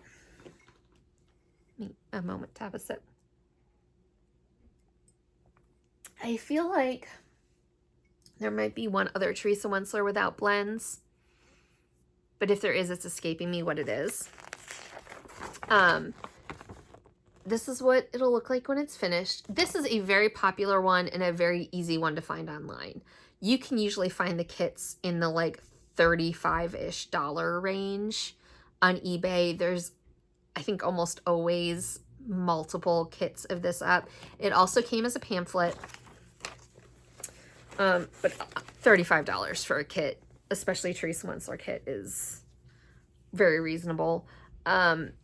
Give me a moment to have a sip. I feel like there might be one other Theresa Wler without blends, but if there is, it's escaping me what it is. This is what it'll look like when it's finished. This is a very popular one and a very easy one to find online. You can usually find the kits in the like $35-ish range on eBay. There's, I think, almost always multiple kits of this up. It also came as a pamphlet, but $35 for a kit, especially Theresa Wler kit, is very reasonable.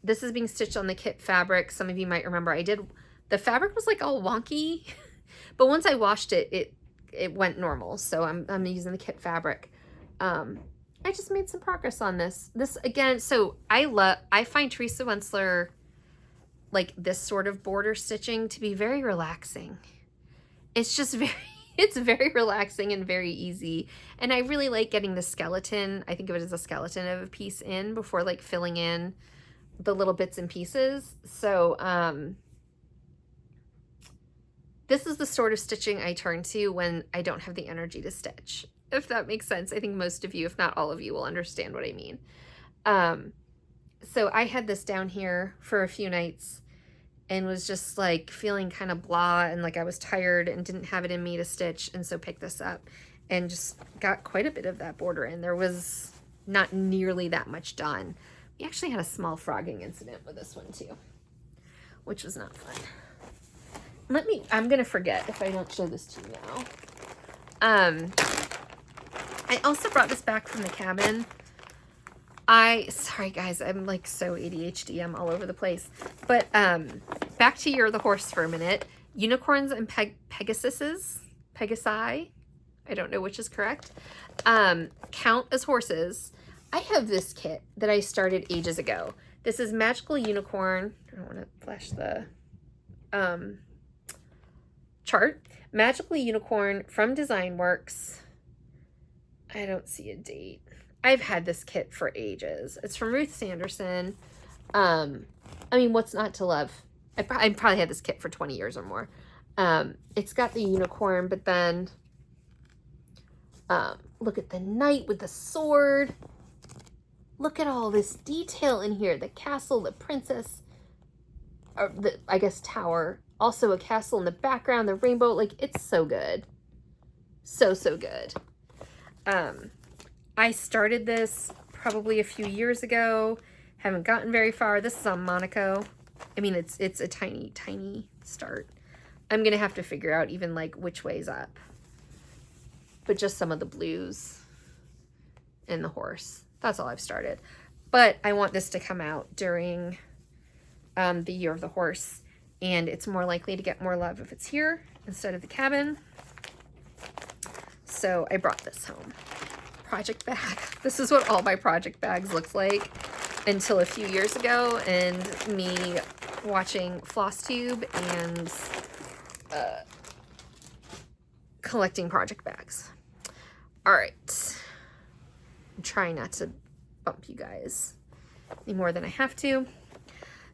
This is being stitched on the kit fabric. Some of you might remember the fabric was like all wonky, but once I washed it, it went normal. So I'm using the kit fabric. I just made some progress on this. This again, so I find Theresa Wler, like this sort of border stitching, to be very relaxing. It's just it's very relaxing and very easy. And I really like getting the skeleton. I think of it as a skeleton of a piece in before like filling in the little bits and pieces. So this is the sort of stitching I turn to when I don't have the energy to stitch, if that makes sense. I think most of you, if not all of you, will understand what I mean. So I had this down here for a few nights and was just like feeling kind of blah and like I was tired and didn't have it in me to stitch, and so picked this up and just got quite a bit of that border in. There was not nearly that much done. We actually had a small frogging incident with this one too, which was not fun. I'm gonna forget if I don't show this to you now. I also brought this back from the cabin. Sorry guys, I'm like so ADHD, I'm all over the place. But back to You're the Horse for a minute. Unicorns and Pegasi, I don't know which is correct, count as horses. I have this kit that I started ages ago. This is Magical Unicorn. I don't want to flash the chart. Magical Unicorn from Designworks. I don't see a date. I've had this kit for ages. It's from Ruth Sanderson. I mean, what's not to love? I probably had this kit for 20 years or more. It's got the unicorn, but then look at the knight with the sword. Look at all this detail in here. The castle, the princess, or the, I guess, tower. Also a castle in the background, the rainbow. Like, it's so good. So good. I started this probably a few years ago. Haven't gotten very far. This is on Monaco. I mean, it's a tiny start. I'm gonna have to figure out even like which way's up. But just some of the blues and the horse. That's all I've started. But I want this to come out during the Year of the Horse, and it's more likely to get more love if it's here instead of the cabin. So I brought this home. Project bag. This is what all my project bags looked like until a few years ago, and me watching Flosstube and collecting project bags. All right. I'm trying not to bump you guys any more than I have to.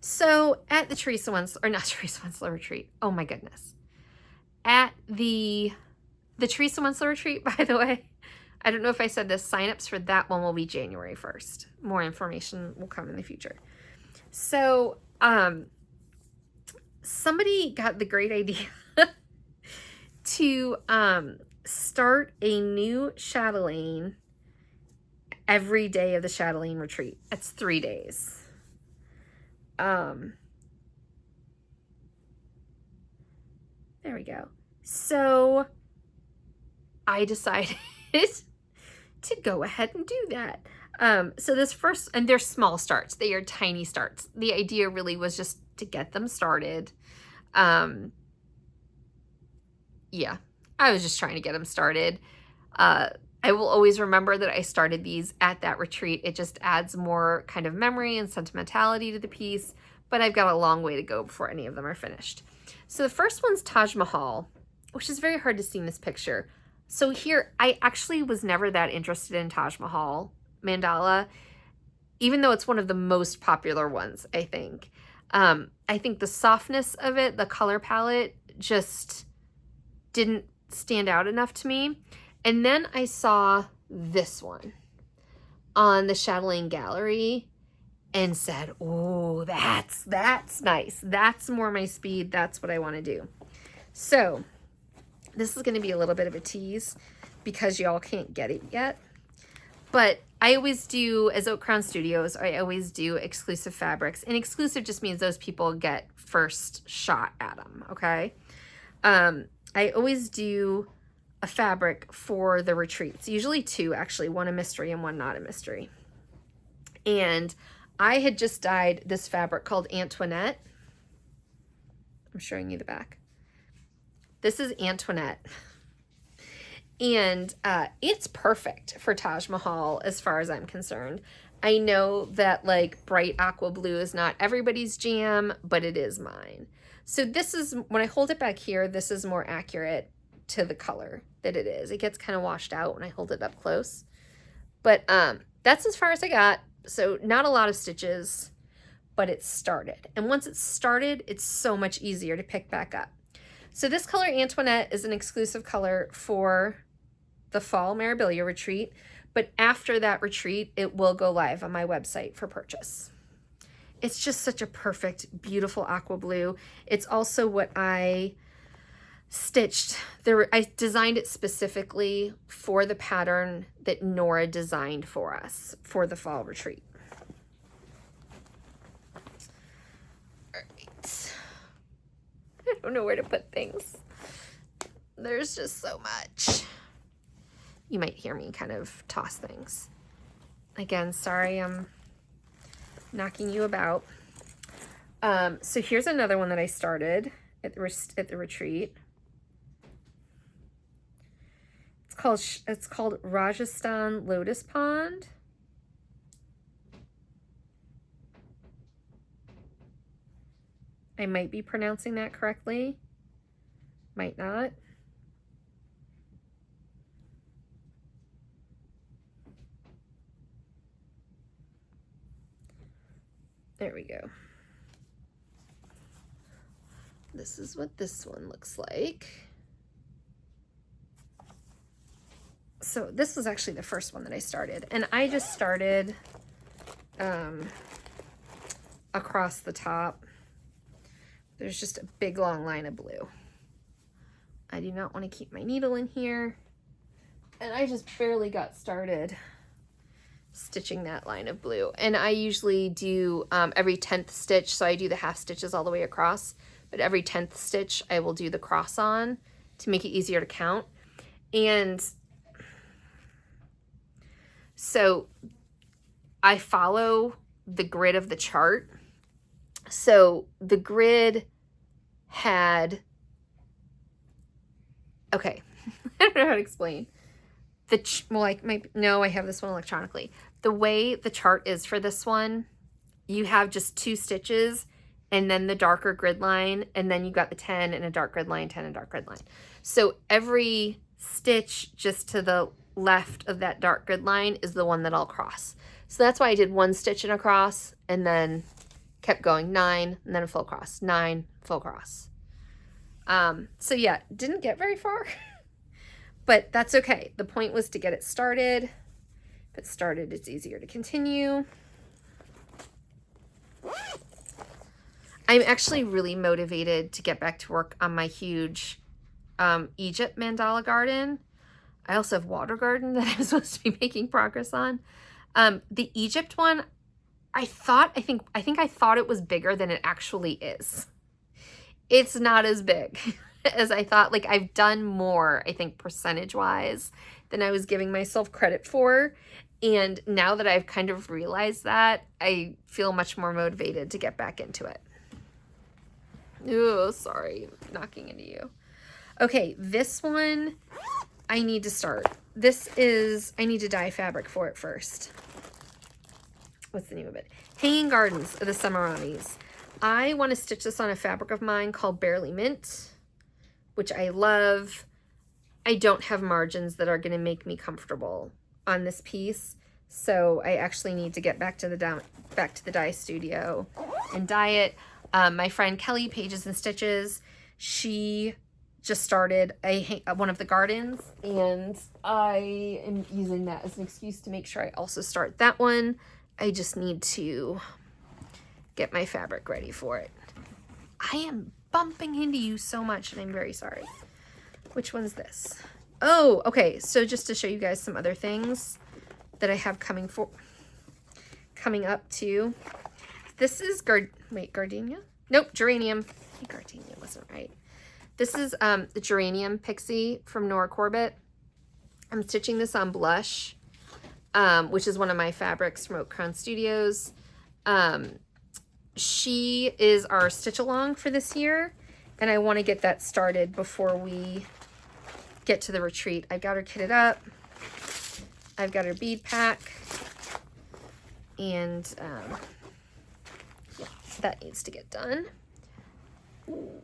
So at the Theresa Wler retreat. Oh my goodness. At the Theresa Wler retreat, by the way, I don't know if I said this, signups for that one will be January 1st. More information will come in the future. So, somebody got the great idea to start a new chatelaine every day of the chatelaine retreat. That's 3 days. There we go. So I decided to go ahead and do that. So this first, and they're small starts. They are tiny starts. The idea really was just to get them started. Yeah, I was just trying to get them started. I will always remember that I started these at that retreat. It just adds more kind of memory and sentimentality to the piece, but I've got a long way to go before any of them are finished. So the first one's Taj Mahal, which is very hard to see in this picture. So here, I actually was never that interested in Taj Mahal mandala, even though it's one of the most popular ones, I think. I think the softness of it, the color palette, just didn't stand out enough to me. And then I saw this one on the Chatelaine Gallery and said, oh, that's nice. That's more my speed. That's what I want to do. So this is going to be a little bit of a tease because y'all can't get it yet. But I always do, as Oak Crown Studios, I always do exclusive fabrics. And exclusive just means those people get first shot at them, okay? I always do a fabric for the retreats, usually two actually, one a mystery and one not a mystery. And I had just dyed this fabric called Antwanette. I'm showing you the back. This is Antwanette. And it's perfect for Taj Mahal as far as I'm concerned. I know that like bright aqua blue is not everybody's jam, but it is mine. So this is, when I hold it back here, this is more accurate to the color that it is. It gets kind of washed out when I hold it up close. But that's as far as I got. So not a lot of stitches, but it started. And once it's started, it's so much easier to pick back up. So this color, Antwanette, is an exclusive color for the fall Marabilia retreat. But after that retreat, it will go live on my website for purchase. It's just such a perfect, beautiful aqua blue. It's also what I stitched. I designed it specifically for the pattern that Nora designed for us for the fall retreat. All right. I don't know where to put things. There's just so much. You might hear me kind of toss things. Again, sorry I'm knocking you about. So here's another one that I started at the retreat. It's called Rajasthan Lotus Pond. I might be pronouncing that correctly. Might not. There we go. This is what this one looks like. So this was actually the first one that I started, and I just started across the top. There's just a big long line of blue. I do not want to keep my needle in here, and I just barely got started stitching that line of blue. And I usually do every 10th stitch, so I do the half stitches all the way across, but every 10th stitch I will do the cross on to make it easier to count. And so I follow the grid of the chart. So the grid had, okay, I don't know how to explain. I have this one electronically. The way the chart is for this one, you have just 2 stitches and then the darker grid line, and then you got the 10 and a dark grid line, 10 and a dark grid line. So every stitch just to the left of that dark grid line is the one that I'll cross. So that's why I did 1 stitch and a cross and then kept going 9 and then a full cross, 9, full cross. So yeah, didn't get very far. But that's okay. The point was to get it started. If it's started, it's easier to continue. I'm actually really motivated to get back to work on my huge Egypt mandala garden. I also have water garden that I'm supposed to be making progress on. The Egypt one, I thought it was bigger than it actually is. It's not as big as I thought. Like, I've done more, I think, percentage-wise than I was giving myself credit for. And now that I've kind of realized that, I feel much more motivated to get back into it. Oh, sorry, knocking into you. Okay, this one I need to start. this is, I need to dye fabric for it first. What's the name of it? Hanging Gardens of the Savannahs. I want to stitch this on a fabric of mine called Barely Mint, which I love. I don't have margins that are going to make me comfortable on this piece, so I actually need to get back to the dye studio and dye it. My friend Kelly, Pages and Stitches, she just started one of the gardens, and I am using that as an excuse to make sure I also start that one. I just need to get my fabric ready for it. I am bumping into you so much, and I'm very sorry. Which one's this? Oh, okay. So just to show you guys some other things that I have coming up too. This is gardenia? Nope, geranium. Gardenia wasn't right. This is the geranium pixie from Nora Corbett. I'm stitching this on blush, which is one of my fabrics from Oak Crown Studios. She is our stitch along for this year, and I want to get that started before we get to the retreat. I've got her kitted up. I've got her bead pack, and yeah, that needs to get done. Ooh.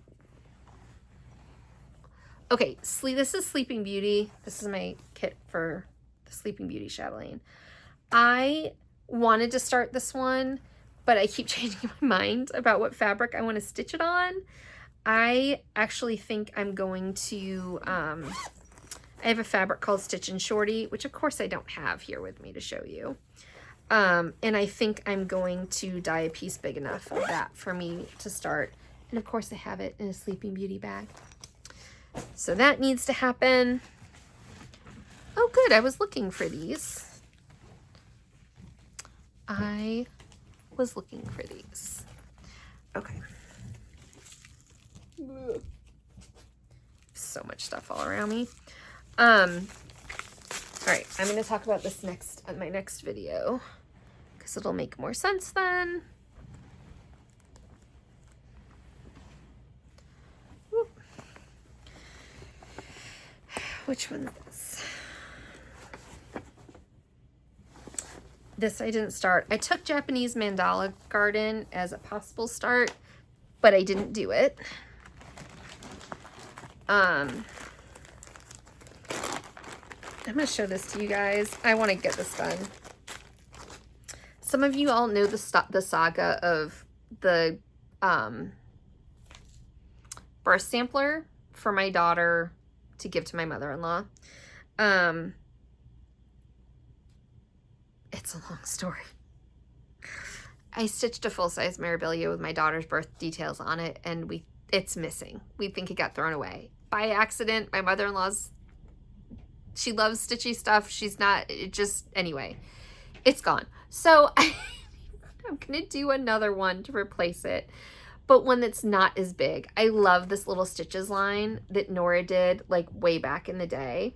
Okay, this is Sleeping Beauty. This is my kit for the Sleeping Beauty chatelaine. I wanted to start this one, but I keep changing my mind about what fabric I want to stitch it on. I actually think I'm going to, I have a fabric called Stitch and Shorty, which of course I don't have here with me to show you. And I think I'm going to dye a piece big enough of that for me to start. And of course I have it in a Sleeping Beauty bag. So that needs to happen. Oh good, I was looking for these. I was looking for these. Okay. Ugh. So much stuff all around me. All right, I'm going to talk about this next on my next video because it'll make more sense then. Whoop. Which one is this? This I didn't start. I took Japanese Mandala Garden as a possible start, but I didn't do it. I'm going to show this to you guys. I want to get this done. Some of you all know the saga of the birth sampler for my daughter to give to my mother-in-law. It's a long story. I stitched a full-size Marabilia with my daughter's birth details on it, and it's missing. We think it got thrown away. By accident, my mother-in-law's, she loves stitchy stuff. She's not, anyway, it's gone. So I'm going to do another one to replace it, but one that's not as big. I love this little stitches line that Nora did like way back in the day.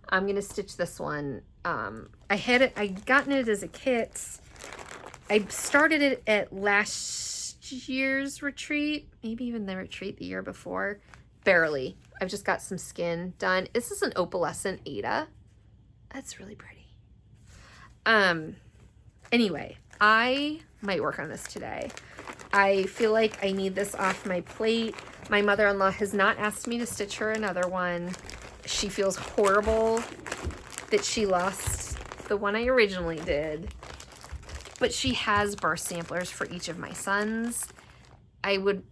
I'm going to stitch this one. I'd gotten it as a kit. I started it at last year's retreat, maybe even the retreat the year before. Barely. I've just got some skin done. This is an opalescent Ada. That's really pretty. Anyway, I might work on this today. I feel like I need this off my plate. My mother-in-law has not asked me to stitch her another one. She feels horrible that she lost the one I originally did. But she has birth samplers for each of my sons. I would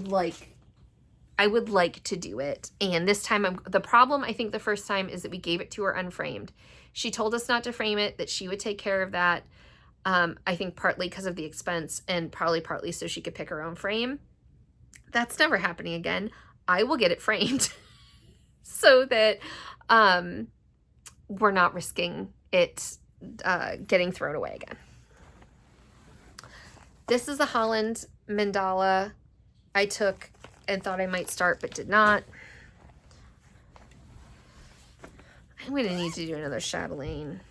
like to do it. And this time, the problem, I think the first time, is that we gave it to her unframed. She told us not to frame it, that she would take care of that. I think partly because of the expense and partly so she could pick her own frame. That's never happening again. I will get it framed so that we're not risking it getting thrown away again. This is a Holland mandala I took and thought I might start but did not. I'm going to need to do another chatelaine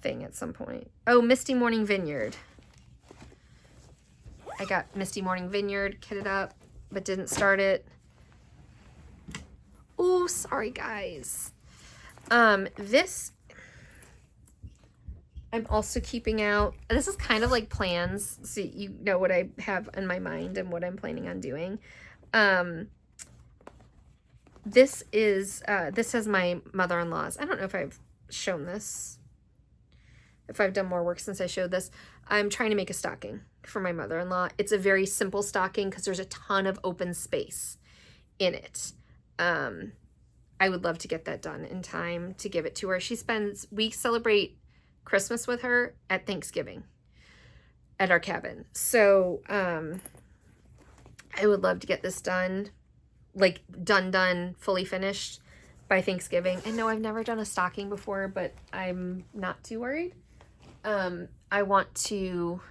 thing at some point. Oh, Misty Morning Vineyard. I got Misty Morning Vineyard kitted up but didn't start it. Oh, sorry guys. This, I'm also keeping out. This is kind of like plans, so you know what I have in my mind and what I'm planning on doing. This is, this has my mother-in-law's. I don't know if I've shown this, if I've done more work since I showed this. I'm trying to make a stocking for my mother-in-law. It's a very simple stocking because there's a ton of open space in it. I would love to get that done in time to give it to her. We celebrate Christmas with her at Thanksgiving at our cabin. So, I would love to get this done, like done, fully finished by Thanksgiving. And no, I've never done a stocking before, but I'm not too worried. I want to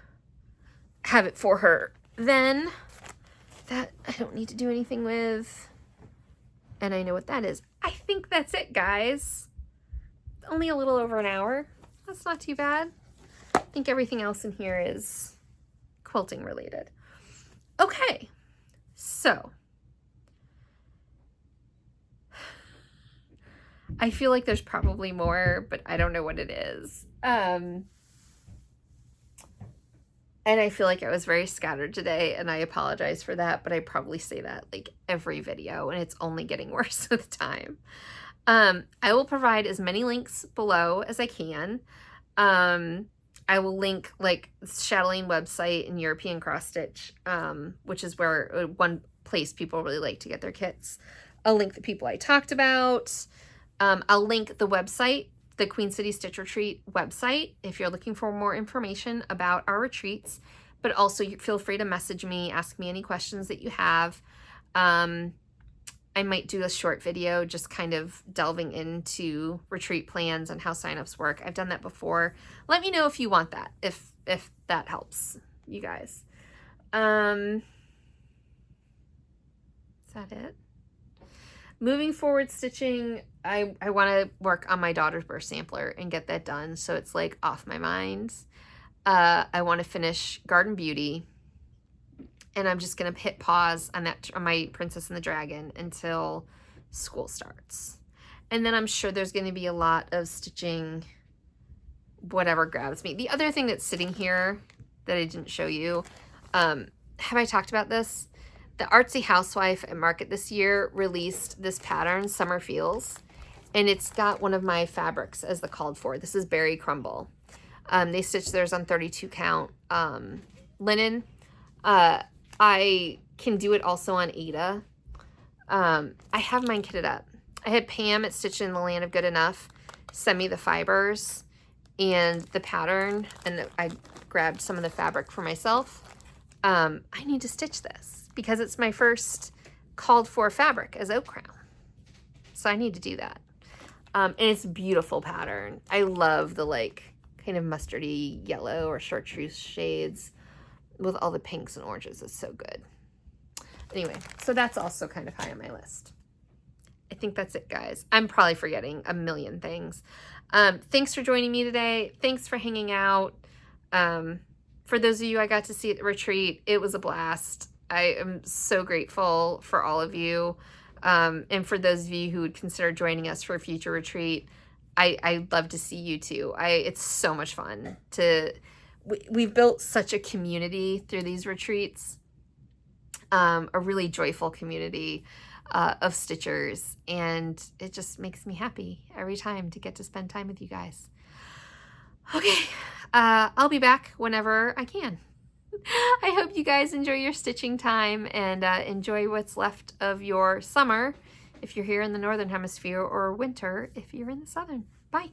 have it for her then. That I don't need to do anything with. And I know what that is. I think that's it, guys. Only a little over an hour. That's not too bad. I think everything else in here is quilting related. Okay, so I feel like there's probably more, but I don't know what it is. And I feel like I was very scattered today, and I apologize for that, but I probably say that like every video, and it's only getting worse with time. I will provide as many links below as I can. I will link like Chatelaine website and European Cross Stitch, which is where one place people really like to get their kits. I'll link the people I talked about. I'll link the website, the Queen City Stitch Retreat website, if you're looking for more information about our retreats, but also feel free to message me, ask me any questions that you have. I might do a short video just kind of delving into retreat plans and how signups work. I've done that before. Let me know if you want that, if that helps you guys. Is that it? Moving forward stitching, I want to work on my daughter's birth sampler and get that done so it's like off my mind. I want to finish Garden Beauty, and I'm just going to hit pause on my Princess and the Dragon until school starts. And then I'm sure there's going to be a lot of stitching, whatever grabs me. The other thing that's sitting here that I didn't show you, have I talked about this? The Artsy Housewife at Market this year released this pattern, Summer Feels, and it's got one of my fabrics as the called for. This is Berry Crumble. They stitched theirs on 32 count linen. I can do it also on Ada. I have mine kitted up. I had Pam at Stitch in the Land of Good Enough send me the fibers and the pattern, and I grabbed some of the fabric for myself. I need to stitch this because it's my first called for fabric as Oak Crown. So I need to do that. And it's a beautiful pattern. I love the like kind of mustardy yellow or chartreuse shades with all the pinks and oranges. It's so good. Anyway, so that's also kind of high on my list. I think that's it, guys. I'm probably forgetting a million things. Thanks for joining me today. Thanks for hanging out. For those of you I got to see at the retreat, it was a blast. I am so grateful for all of you. And for those of you who would consider joining us for a future retreat, I'd love to see you too. It's so much fun we've built such a community through these retreats, a really joyful community of stitchers, and it just makes me happy every time to get to spend time with you guys. Okay, I'll be back whenever I can. I hope you guys enjoy your stitching time and enjoy what's left of your summer if you're here in the Northern Hemisphere, or winter if you're in the Southern. Bye.